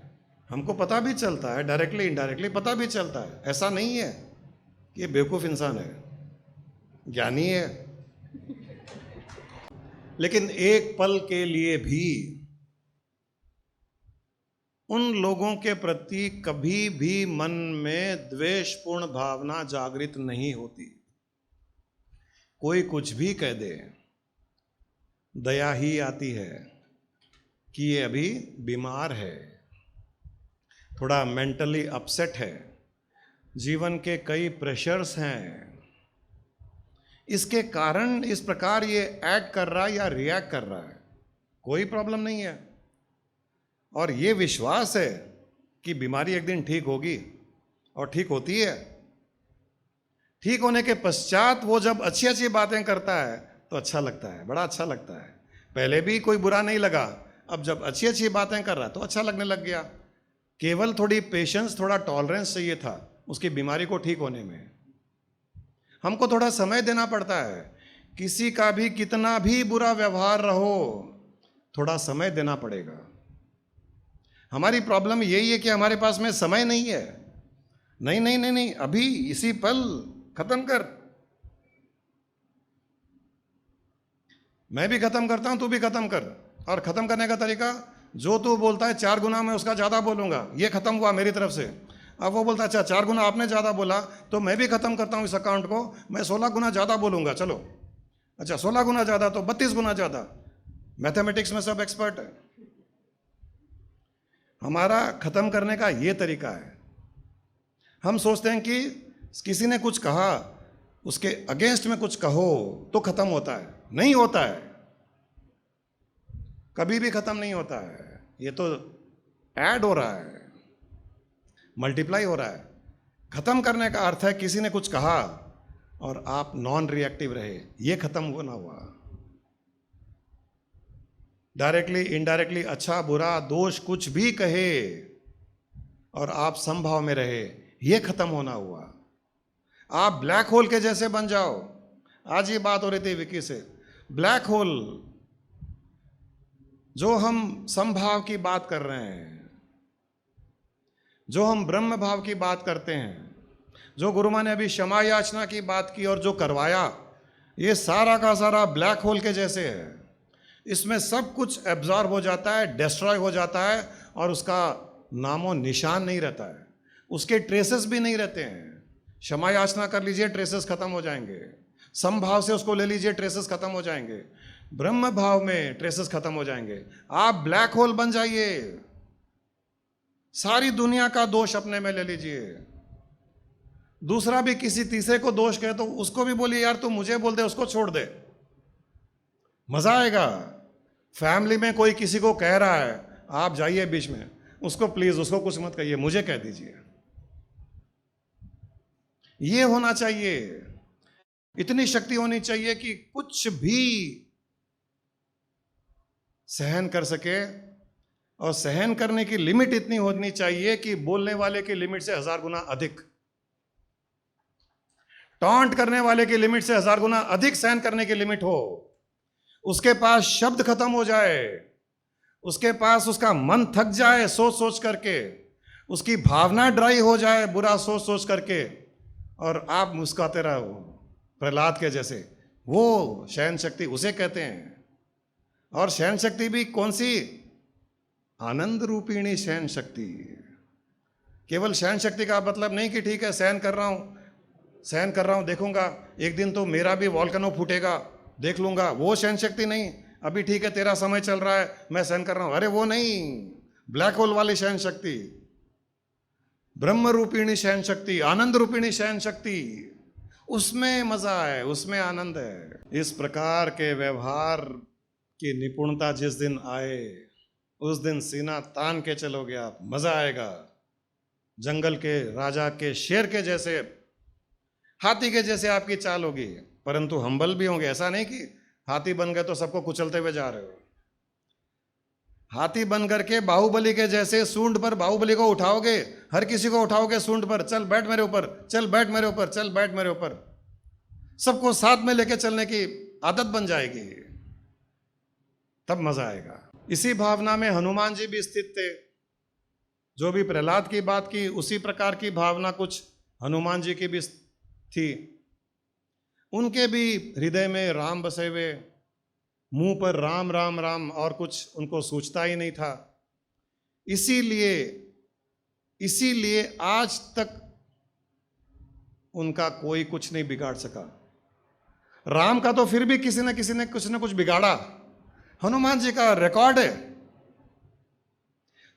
हमको पता भी चलता है, डायरेक्टली इनडायरेक्टली पता भी चलता है। ऐसा नहीं है कि ये बेवकूफ़ इंसान है, ज्ञानी है। लेकिन एक पल के लिए भी उन लोगों के प्रति कभी भी मन में द्वेषपूर्ण भावना जागृत नहीं होती। कोई कुछ भी कह दे, दया ही आती है कि ये अभी बीमार है, थोड़ा मेंटली अपसेट है, जीवन के कई प्रेशर्स हैं, इसके कारण इस प्रकार ये एक्ट कर रहा है या रिएक्ट कर रहा है। कोई प्रॉब्लम नहीं है। और ये विश्वास है कि बीमारी एक दिन ठीक होगी, और ठीक होती है। ठीक होने के पश्चात वो जब अच्छी अच्छी बातें करता है तो अच्छा लगता है, बड़ा अच्छा लगता है। पहले भी कोई बुरा नहीं लगा, अब जब अच्छी अच्छी बातें कर रहा है तो अच्छा लगने लग गया। केवल थोड़ी पेशेंस, थोड़ा टॉलरेंस चाहिए था उसकी बीमारी को ठीक होने में। हमको थोड़ा समय देना पड़ता है। किसी का भी कितना भी बुरा व्यवहार रहो, थोड़ा समय देना पड़ेगा। हमारी प्रॉब्लम यही है कि हमारे पास में समय नहीं है। नहीं नहीं नहीं नहीं, अभी इसी पल खत्म कर। मैं भी खत्म करता हूं, तू भी खत्म कर। और खत्म करने का तरीका, जो तू बोलता है 4 गुना मैं उसका ज्यादा बोलूंगा, ये खत्म हुआ मेरी तरफ से। अब वो बोलता है अच्छा 4 गुना आपने ज्यादा बोला तो मैं भी खत्म करता हूं इस अकाउंट को, मैं 16 गुना ज्यादा बोलूंगा। चलो अच्छा 16 गुना ज्यादा तो 32 गुना ज्यादा। मैथमेटिक्स में सब एक्सपर्ट है। हमारा खत्म करने का ये तरीका है। हम सोचते हैं कि किसी ने कुछ कहा, उसके अगेंस्ट में कुछ कहो तो खत्म होता है। नहीं होता है, कभी भी खत्म नहीं होता है। ये तो ऐड हो रहा है, मल्टीप्लाई हो रहा है। खत्म करने का अर्थ है किसी ने कुछ कहा और आप नॉन रिएक्टिव रहे, ये खत्म होना हुआ। डायरेक्टली इनडायरेक्टली अच्छा बुरा दोष कुछ भी कहे और आप समभाव में रहे, ये खत्म होना हुआ। आप ब्लैक होल के जैसे बन जाओ। आज ये बात हो रही थी विकी से, ब्लैक होल, जो हम समभाव की बात कर रहे हैं, जो हम ब्रह्म भाव की बात करते हैं, जो गुरु माँ ने अभी क्षमा याचना की बात की और जो करवाया, ये सारा का सारा ब्लैक होल के जैसे है। इसमें सब कुछ एब्जॉर्ब हो जाता है, डिस्ट्रॉय हो जाता है और उसका नामो निशान नहीं रहता है, उसके ट्रेसेस भी नहीं रहते हैं। क्षमा याचना कर लीजिए, ट्रेसेस खत्म हो जाएंगे। समभाव से उसको ले लीजिए, ट्रेसेस खत्म हो जाएंगे। ब्रह्म भाव में ट्रेसेस खत्म हो जाएंगे। आप ब्लैक होल बन जाइए, सारी दुनिया का दोष अपने में ले लीजिए। दूसरा भी किसी तीसरे को दोष कहे तो उसको भी बोलिए, यार तू मुझे बोल दे, उसको छोड़ दे, मजा आएगा। फैमिली में कोई किसी को कह रहा है, आप जाइए बीच में, उसको प्लीज, उसको कुछ मत कहिए, मुझे कह दीजिए। ये होना चाहिए, इतनी शक्ति होनी चाहिए कि कुछ भी सहन कर सके। और सहन करने की लिमिट इतनी होनी चाहिए कि बोलने वाले की लिमिट से 1000 गुना अधिक, टॉन्ट करने वाले की लिमिट से 1000 गुना अधिक सहन करने की लिमिट हो। उसके पास शब्द खत्म हो जाए, उसके पास उसका मन थक जाए सोच सोच करके, उसकी भावना ड्राई हो जाए बुरा सोच सोच करके, और आप मुस्कुराते रहो प्रहलाद के जैसे। वो सहन शक्ति उसे कहते हैं। और सहन शक्ति भी कौन सी? आनंद रूपिणी सहन शक्ति। केवल सहन शक्ति का मतलब नहीं कि ठीक है सहन कर रहा हूं देखूंगा, एक दिन तो मेरा भी वॉल्केनो फूटेगा, देख लूंगा, वो सहन शक्ति नहीं। अभी ठीक है तेरा समय चल रहा है, मैं सहन कर रहा हूं, अरे वो नहीं। ब्लैक होल वाली सहन शक्ति, ब्रह्म रूपिणी सहन शक्ति, आनंद रूपिणी सहन शक्ति, उसमें मजा है, उसमें आनंद है। इस प्रकार के व्यवहार की निपुणता जिस दिन आए, उस दिन सीना तान के चलोगे आप, मजा आएगा। जंगल के राजा के शेर के जैसे, हाथी के जैसे आपकी चाल होगी, परंतु हम्बल भी होंगे। ऐसा नहीं कि हाथी बन गए तो सबको कुचलते हुए जा रहे हो। हाथी बन करके बाहुबली के जैसे सूंड पर बाहुबली को उठाओगे, हर किसी को उठाओगे सूंड पर, चल बैठ मेरे ऊपर, चल बैठ मेरे ऊपर, चल बैठ मेरे ऊपर, सबको साथ में लेके चलने की आदत बन जाएगी, तब मजा आएगा। इसी भावना में हनुमान जी भी स्थित थे। जो भी प्रहलाद की बात की, उसी प्रकार की भावना कुछ हनुमान जी की भी थी। उनके भी हृदय में राम बसे हुए, मुंह पर राम राम राम, और कुछ उनको सूझता ही नहीं था। इसीलिए आज तक उनका कोई कुछ नहीं बिगाड़ सका। राम का तो फिर भी किसी न किसी ने कुछ न कुछ बिगाड़ा। हनुमान जी का रिकॉर्ड है,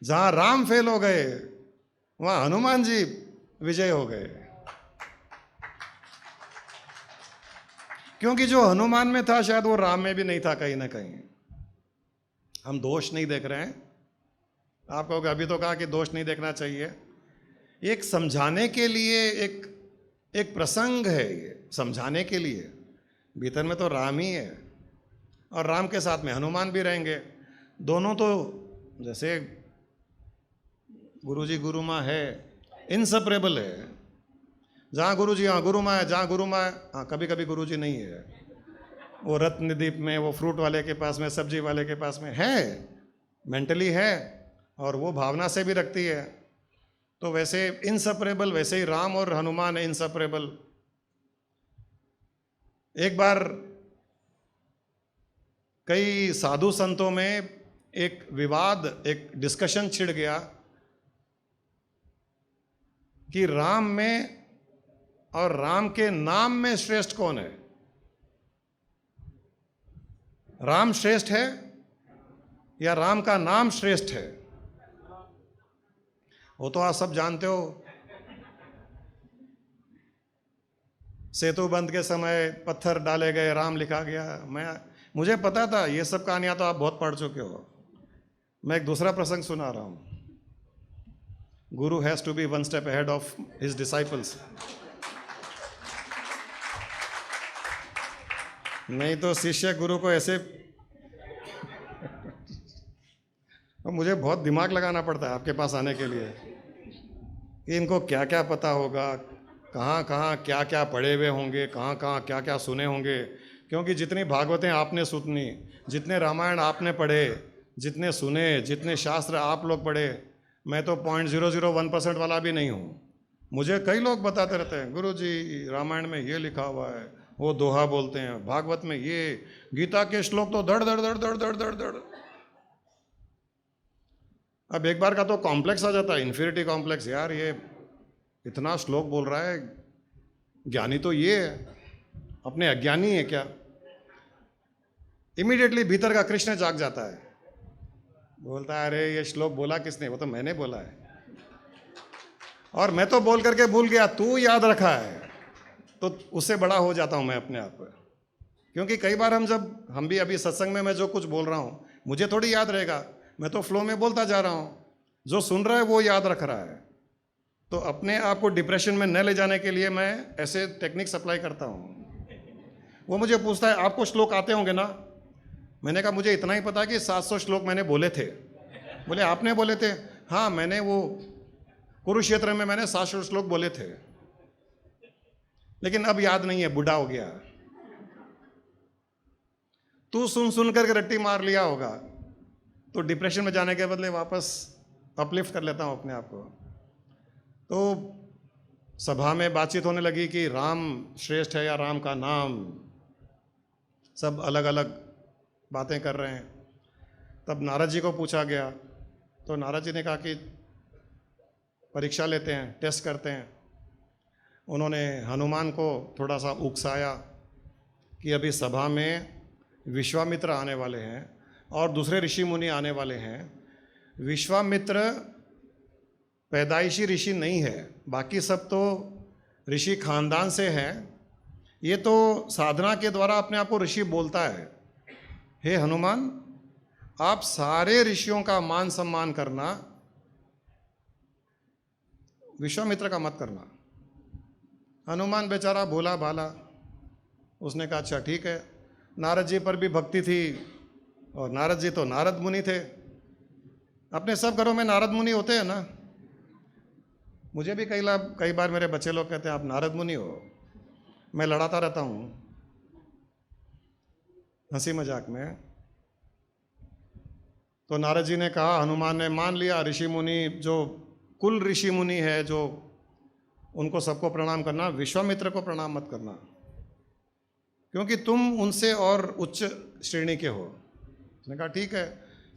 जहां राम फेल हो गए वहां हनुमान जी विजय हो गए। क्योंकि जो हनुमान में था शायद वो राम में भी नहीं था कहीं ना कहीं। हम दोष नहीं देख रहे हैं, आप कहोगे अभी तो कहा कि दोष नहीं देखना चाहिए। एक समझाने के लिए एक प्रसंग है, ये समझाने के लिए। भीतर में तो राम ही है और राम के साथ में हनुमान भी रहेंगे। दोनों तो जैसे गुरुजी गुरु माँ है, इनसेपरेबल है। जहाँ गुरु जी हाँ गुरु माँ है, जहाँ गुरु माँ हाँ कभी कभी गुरु जी नहीं है। वो रत्नदीप में, वो फ्रूट वाले के पास में, सब्जी वाले के पास में है, मेंटली है, और वो भावना से भी रखती है। तो वैसे इनसेपरेबल, वैसे ही राम और हनुमान है इनसेपरेबल। एक बार कई साधु संतों में एक विवाद, एक डिस्कशन छिड़ गया कि राम में और राम के नाम में श्रेष्ठ कौन है। राम श्रेष्ठ है या राम का नाम श्रेष्ठ है? वो तो आप सब जानते हो। सेतु बंद के समय पत्थर डाले गए, राम लिखा गया। मुझे पता था ये सब कहानियां तो आप बहुत पढ़ चुके हो। मैं एक दूसरा प्रसंग सुना रहा हूं। Guru has to be one step ahead of his disciples. नहीं तो शिष्य गुरु को ऐसे तो मुझे बहुत दिमाग लगाना पड़ता है आपके पास आने के लिए कि इनको क्या क्या पता होगा, कहाँ कहाँ क्या क्या पढ़े हुए होंगे, कहाँ कहाँ क्या क्या सुने होंगे। क्योंकि जितनी भागवतें आपने सुनी, जितने रामायण आपने पढ़े, जितने सुने, जितने शास्त्र आप लोग पढ़े, मैं तो 0.001% वाला भी नहीं हूँ। मुझे कई लोग बताते रहते हैं, गुरु जी रामायण में ये लिखा हुआ है, वो दोहा बोलते हैं, भागवत में ये, गीता के श्लोक तो धड़ धड़ धड़ धड़ धड़ धड़ धड़। अब एक बार का तो कॉम्प्लेक्स आ जाता है, इन्फीरिटी कॉम्प्लेक्स, यार ये इतना श्लोक बोल रहा है, ज्ञानी तो ये है, अपने अज्ञानी है क्या। इमीडिएटली भीतर का कृष्ण जाग जाता है, बोलता है अरे ये श्लोक बोला किसने, वो तो मैंने बोला है, और मैं तो बोल करके भूल गया, तू याद रखा है। तो उससे बड़ा हो जाता हूं मैं अपने आप पर, क्योंकि कई बार हम भी अभी सत्संग में मैं जो कुछ बोल रहा हूं मुझे थोड़ी याद रहेगा, मैं तो फ्लो में बोलता जा रहा हूं, जो सुन रहा है वो याद रख रहा है। तो अपने आप को डिप्रेशन में न ले जाने के लिए मैं ऐसे टेक्निक्स अप्लाई करता हूं। वो मुझे पूछता है आपको श्लोक आते होंगे ना, मैंने कहा मुझे इतना ही पता कि 700 श्लोक मैंने बोले थे। बोले आपने बोले थे? हाँ, मैंने वो कुरुक्षेत्र में मैंने 700 श्लोक बोले थे, लेकिन अब याद नहीं है, बूढ़ा हो गया। तू सुन सुन करके रट्टी मार लिया होगा, तो डिप्रेशन में जाने के बदले वापस अपलिफ्ट कर लेता हूं अपने आप को। तो सभा में बातचीत होने लगी कि राम श्रेष्ठ है या राम का नाम, सब अलग अलग बातें कर रहे हैं। तब नारद जी को पूछा गया, तो नारद जी ने कहा कि परीक्षा लेते हैं, टेस्ट करते हैं। उन्होंने हनुमान को थोड़ा सा उकसाया कि अभी सभा में विश्वामित्र आने वाले हैं और दूसरे ऋषि मुनि आने वाले हैं। विश्वामित्र पैदाइशी ऋषि नहीं है, बाकी सब तो ऋषि खानदान से हैं, ये तो साधना के द्वारा अपने आप को ऋषि बोलता है। हे हनुमान, आप सारे ऋषियों का मान सम्मान करना, विश्वामित्र का मत करना। हनुमान बेचारा भोला भाला, उसने कहा अच्छा ठीक है। नारद जी पर भी भक्ति थी, और नारद जी तो नारद मुनि थे, अपने सब घरों में नारद मुनि होते हैं ना। मुझे भी कई बार मेरे बच्चे लोग कहते हैं आप नारद मुनि हो, मैं लड़ाता रहता हूँ हंसी मजाक में। तो नारद जी ने कहा, हनुमान ने मान लिया, ऋषि मुनि जो कुल ऋषि मुनि है जो उनको सबको प्रणाम करना, विश्वामित्र को प्रणाम मत करना, क्योंकि तुम उनसे और उच्च श्रेणी के हो। उसने कहा ठीक है।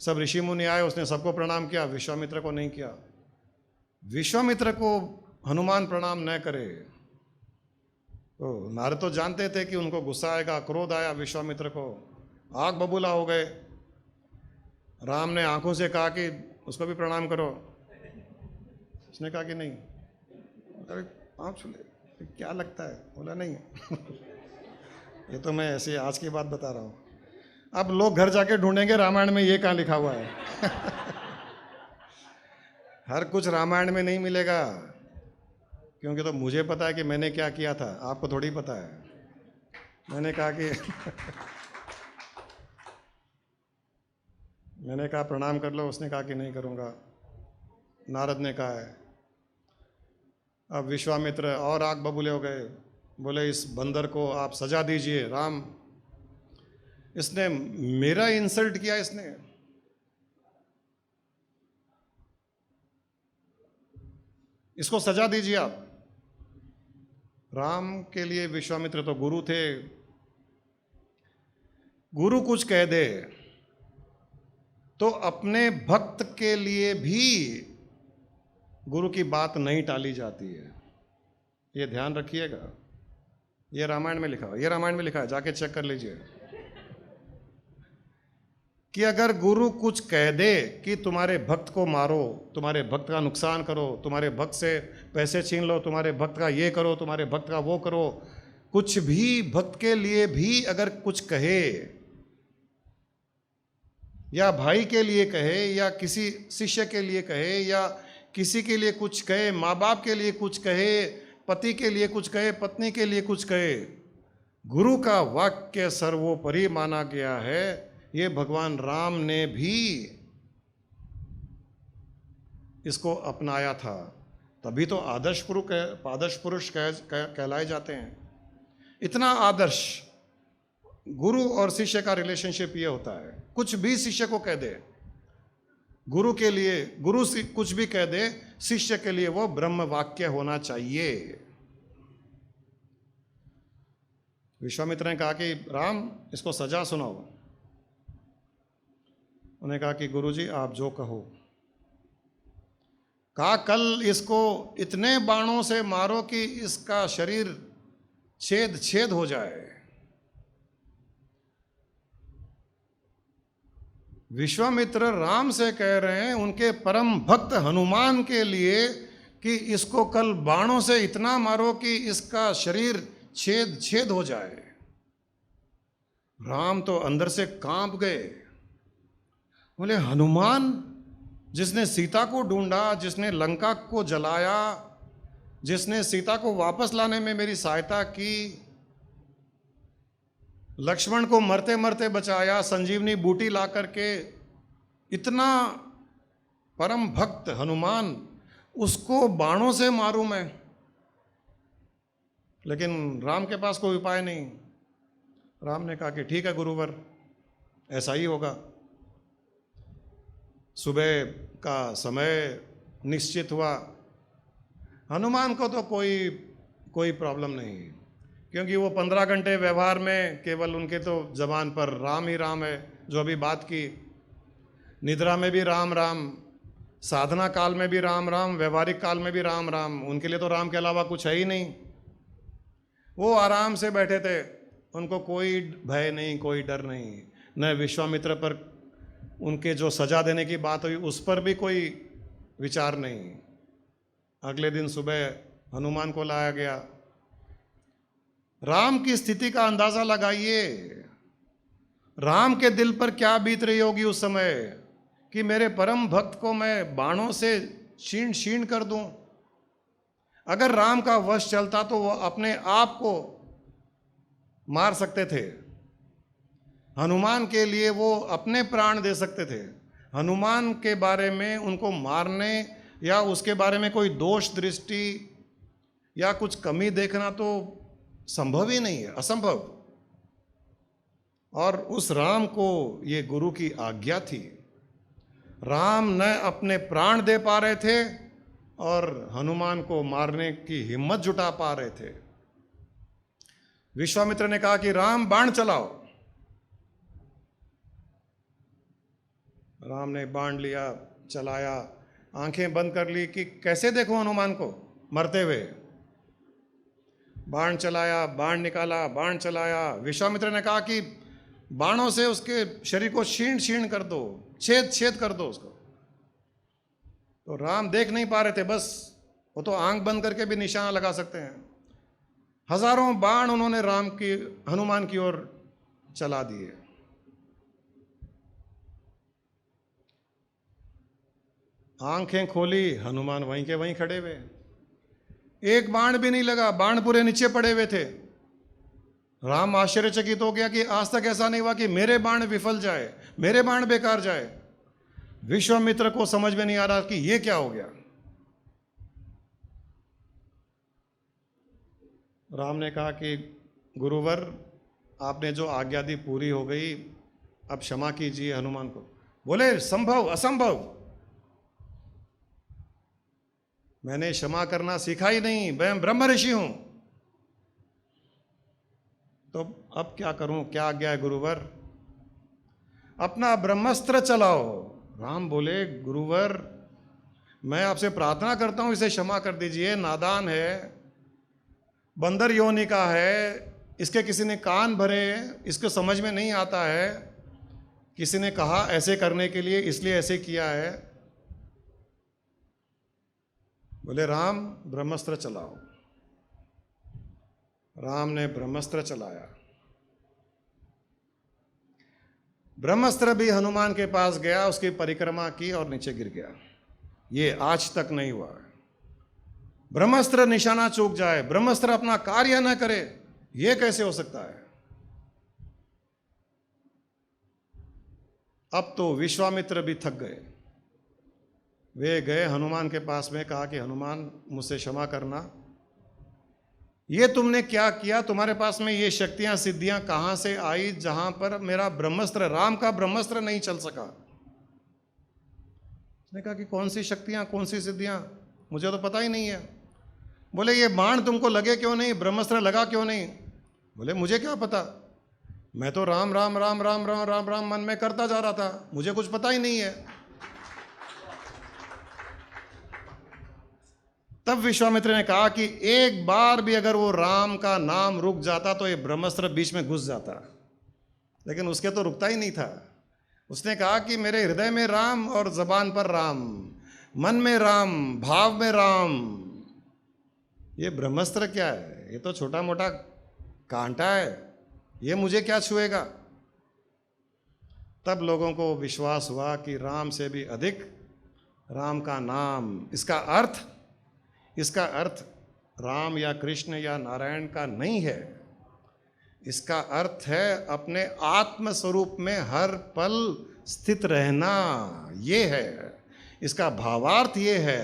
सब ऋषि मुनि आए, उसने सबको प्रणाम किया, विश्वामित्र को नहीं किया। विश्वामित्र को हनुमान प्रणाम न करे तो नारद तो जानते थे कि उनको गुस्सा आएगा, क्रोध आया विश्वामित्र को, आग बबूला हो गए। राम ने आंखों से कहा कि उसको भी प्रणाम करो, उसने कहा कि नहीं। अरे आप छूले, क्या लगता है? बोला नहीं ये तो मैं ऐसे आज की बात बता रहा हूँ। अब लोग घर जाके ढूंढेंगे रामायण में ये कहाँ लिखा हुआ है हर कुछ रामायण में नहीं मिलेगा, क्योंकि तो मुझे पता है कि मैंने क्या किया था, आपको थोड़ी पता है। मैंने कहा कि मैंने कहा प्रणाम कर लो, उसने कहा कि नहीं करूँगा। नारद ने कहा है। अब विश्वामित्र और आग बबूले हो गए, बोले इस बंदर को आप सजा दीजिए। राम, इसने मेरा इंसल्ट किया, इसने इसको सजा दीजिए आप। राम के लिए विश्वामित्र तो गुरु थे, गुरु कुछ कह दे तो अपने भक्त के लिए भी गुरु की बात नहीं टाली जाती है, ये ध्यान रखिएगा। ये रामायण में लिखा है, ये रामायण में लिखा है, जाके चेक कर लीजिए कि अगर गुरु कुछ कह दे कि तुम्हारे भक्त को मारो, तुम्हारे भक्त का नुकसान करो, तुम्हारे भक्त से पैसे छीन लो, तुम्हारे भक्त का ये करो, तुम्हारे भक्त का वो करो, कुछ भी भक्त के लिए भी अगर कुछ कहे, या भाई के लिए कहे, या किसी शिष्य के लिए कहे, या किसी के लिए कुछ कहे, माँ बाप के लिए कुछ कहे, पति के लिए कुछ कहे, पत्नी के लिए कुछ कहे, गुरु का वाक्य सर्वोपरि माना गया है। ये भगवान राम ने भी इसको अपनाया था, तभी तो आदर्श पुरुष कहलाए जाते हैं। इतना आदर्श गुरु और शिष्य का रिलेशनशिप ये होता है। कुछ भी शिष्य को कह दे, गुरु के लिए, गुरु कुछ भी कह दे, शिष्य के लिए वो ब्रह्म वाक्य होना चाहिए। विश्वामित्र ने कहा कि राम, इसको सजा सुनाओ। उन्होंने कहा कि गुरुजी आप जो कहो। कहा कल इसको इतने बाणों से मारो कि इसका शरीर छेद छेद हो जाए। विश्वामित्र राम से कह रहे हैं उनके परम भक्त हनुमान के लिए कि इसको कल बाणों से इतना मारो कि इसका शरीर छेद छेद हो जाए। राम तो अंदर से कांप गए। बोले हनुमान, जिसने सीता को ढूंढा, जिसने लंका को जलाया, जिसने सीता को वापस लाने में मेरी सहायता की, लक्ष्मण को मरते मरते बचाया, संजीवनी बूटी ला करके, इतना परम भक्त हनुमान, उसको बाणों से मारूं मैं? लेकिन राम के पास कोई उपाय नहीं। राम ने कहा कि ठीक है गुरुवर, ऐसा ही होगा। सुबह का समय निश्चित हुआ। हनुमान को तो कोई प्रॉब्लम नहीं, क्योंकि वो 15 घंटे व्यवहार में केवल उनके तो जबान पर राम ही राम है। जो अभी बात की, निद्रा में भी राम राम, साधना काल में भी राम राम, व्यवहारिक काल में भी राम राम। उनके लिए तो राम के अलावा कुछ है ही नहीं। वो आराम से बैठे थे, उनको कोई भय नहीं, कोई डर नहीं। न विश्वामित्र पर उनके जो सजा देने की बात हुई उस पर भी कोई विचार नहीं। अगले दिन सुबह हनुमान को लाया गया। राम की स्थिति का अंदाजा लगाइए। राम के दिल पर क्या बीत रही होगी उस समय कि मेरे परम भक्त को मैं बाणों से छीन छीन कर दूं। अगर राम का वश चलता तो वो अपने आप को मार सकते थे। हनुमान के लिए वो अपने प्राण दे सकते थे। हनुमान के बारे में उनको मारने या उसके बारे में कोई दोष दृष्टि या कुछ कमी देखना तो संभव ही नहीं है, असंभव। और उस राम को ये गुरु की आज्ञा थी। राम न अपने प्राण दे पा रहे थे और हनुमान को मारने की हिम्मत जुटा पा रहे थे। विश्वामित्र ने कहा कि राम बाण चलाओ। राम ने बाण लिया, चलाया, आंखें बंद कर ली कि कैसे देखूं हनुमान को मरते हुए। बाण चलाया, बाण निकाला, बाण चलाया। विश्वामित्र ने कहा कि बाणों से उसके शरीर को छीन छीन कर दो, छेद छेद कर दो उसको। तो राम देख नहीं पा रहे थे, बस वो तो आंख बंद करके भी निशाना लगा सकते हैं। हजारों बाण उन्होंने हनुमान की ओर चला दिए। आंखें खोली, हनुमान वहीं के वहीं खड़े हुए। एक बाण भी नहीं लगा, बाण पूरे नीचे पड़े हुए थे। राम आश्चर्यचकित हो गया कि आज तक ऐसा नहीं हुआ कि मेरे बाण विफल जाए, मेरे बाण बेकार जाए। विश्वामित्र को समझ में नहीं आ रहा कि ये क्या हो गया। राम ने कहा कि गुरुवर, आपने जो आज्ञा दी पूरी हो गई, अब क्षमा कीजिए हनुमान को। बोले संभव असंभव, मैंने क्षमा करना सीखा ही नहीं, मैं ब्रह्म ऋषि हूं। तो अब क्या करूं, क्या आज्ञा है गुरुवर? अपना ब्रह्मास्त्र चलाओ। राम बोले गुरुवर, मैं आपसे प्रार्थना करता हूं, इसे क्षमा कर दीजिए, नादान है, बंदर योनि का है, इसके किसी ने कान भरे, इसको समझ में नहीं आता है, किसी ने कहा ऐसे करने के लिए, इसलिए ऐसे किया है। बोले राम ब्रह्मास्त्र चलाओ। राम ने ब्रह्मास्त्र चलाया। ब्रह्मास्त्र भी हनुमान के पास गया, उसकी परिक्रमा की और नीचे गिर गया। ये आज तक नहीं हुआ। ब्रह्मास्त्र निशाना चूक जाए, ब्रह्मास्त्र अपना कार्य न करे, यह कैसे हो सकता है? अब तो विश्वामित्र भी थक गए। वे गए हनुमान के पास में, कहा कि हनुमान मुझसे क्षमा करना, ये तुमने क्या किया? तुम्हारे पास में ये शक्तियां सिद्धियां कहां से आई जहां पर मेरा ब्रह्मास्त्र, राम का ब्रह्मास्त्र नहीं चल सका? उसने कहा कि कौन सी शक्तियां, कौन सी सिद्धियां, मुझे तो पता ही नहीं है। बोले ये बाण तुमको लगे क्यों नहीं, ब्रह्मास्त्र लगा क्यों नहीं? बोले मुझे क्या पता, मैं तो राम राम राम राम राम राम राम मन में करता जा रहा था, मुझे कुछ पता ही नहीं है। तब विश्वामित्र ने कहा कि एक बार भी अगर वो राम का नाम रुक जाता तो ये ब्रह्मास्त्र बीच में घुस जाता, लेकिन उसके तो रुकता ही नहीं था। उसने कहा कि मेरे हृदय में राम और जबान पर राम, मन में राम, भाव में राम। ये ब्रह्मास्त्र क्या है? ये तो छोटा मोटा कांटा है, ये मुझे क्या छुएगा? तब लोगों को विश्वास हुआ कि राम से भी अधिक राम का नाम। इसका अर्थ राम या कृष्ण या नारायण का नहीं है। इसका अर्थ है अपने आत्म स्वरूप में हर पल स्थित रहना। ये है इसका भावार्थ। ये है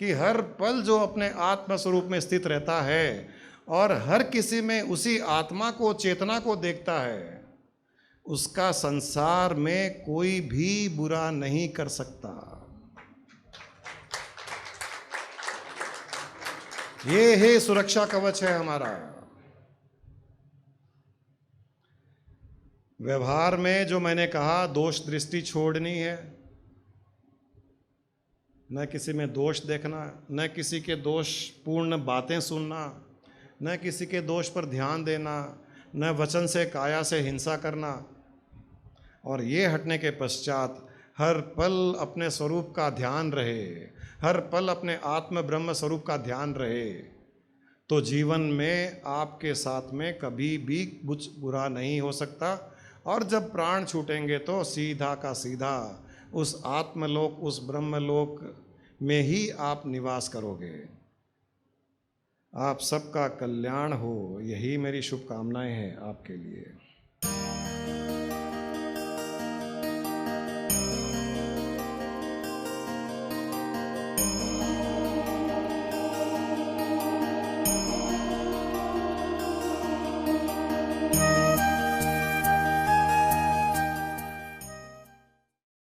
कि हर पल जो अपने आत्म स्वरूप में स्थित रहता है और हर किसी में उसी आत्मा को, चेतना को देखता है, उसका संसार में कोई भी बुरा नहीं कर सकता। ये है सुरक्षा कवच है हमारा। व्यवहार में जो मैंने कहा, दोष दृष्टि छोड़नी है, न किसी में दोष देखना, न किसी के दोष पूर्ण बातें सुनना, न किसी के दोष पर ध्यान देना, न वचन से काया से हिंसा करना। और ये हटने के पश्चात हर पल अपने स्वरूप का ध्यान रहे, हर पल अपने आत्म ब्रह्म स्वरूप का ध्यान रहे, तो जीवन में आपके साथ में कभी भी कुछ बुरा नहीं हो सकता। और जब प्राण छूटेंगे तो सीधा का सीधा उस आत्मलोक, उस ब्रह्मलोक में ही आप निवास करोगे। आप सबका कल्याण हो, यही मेरी शुभकामनाएं हैं आपके लिए।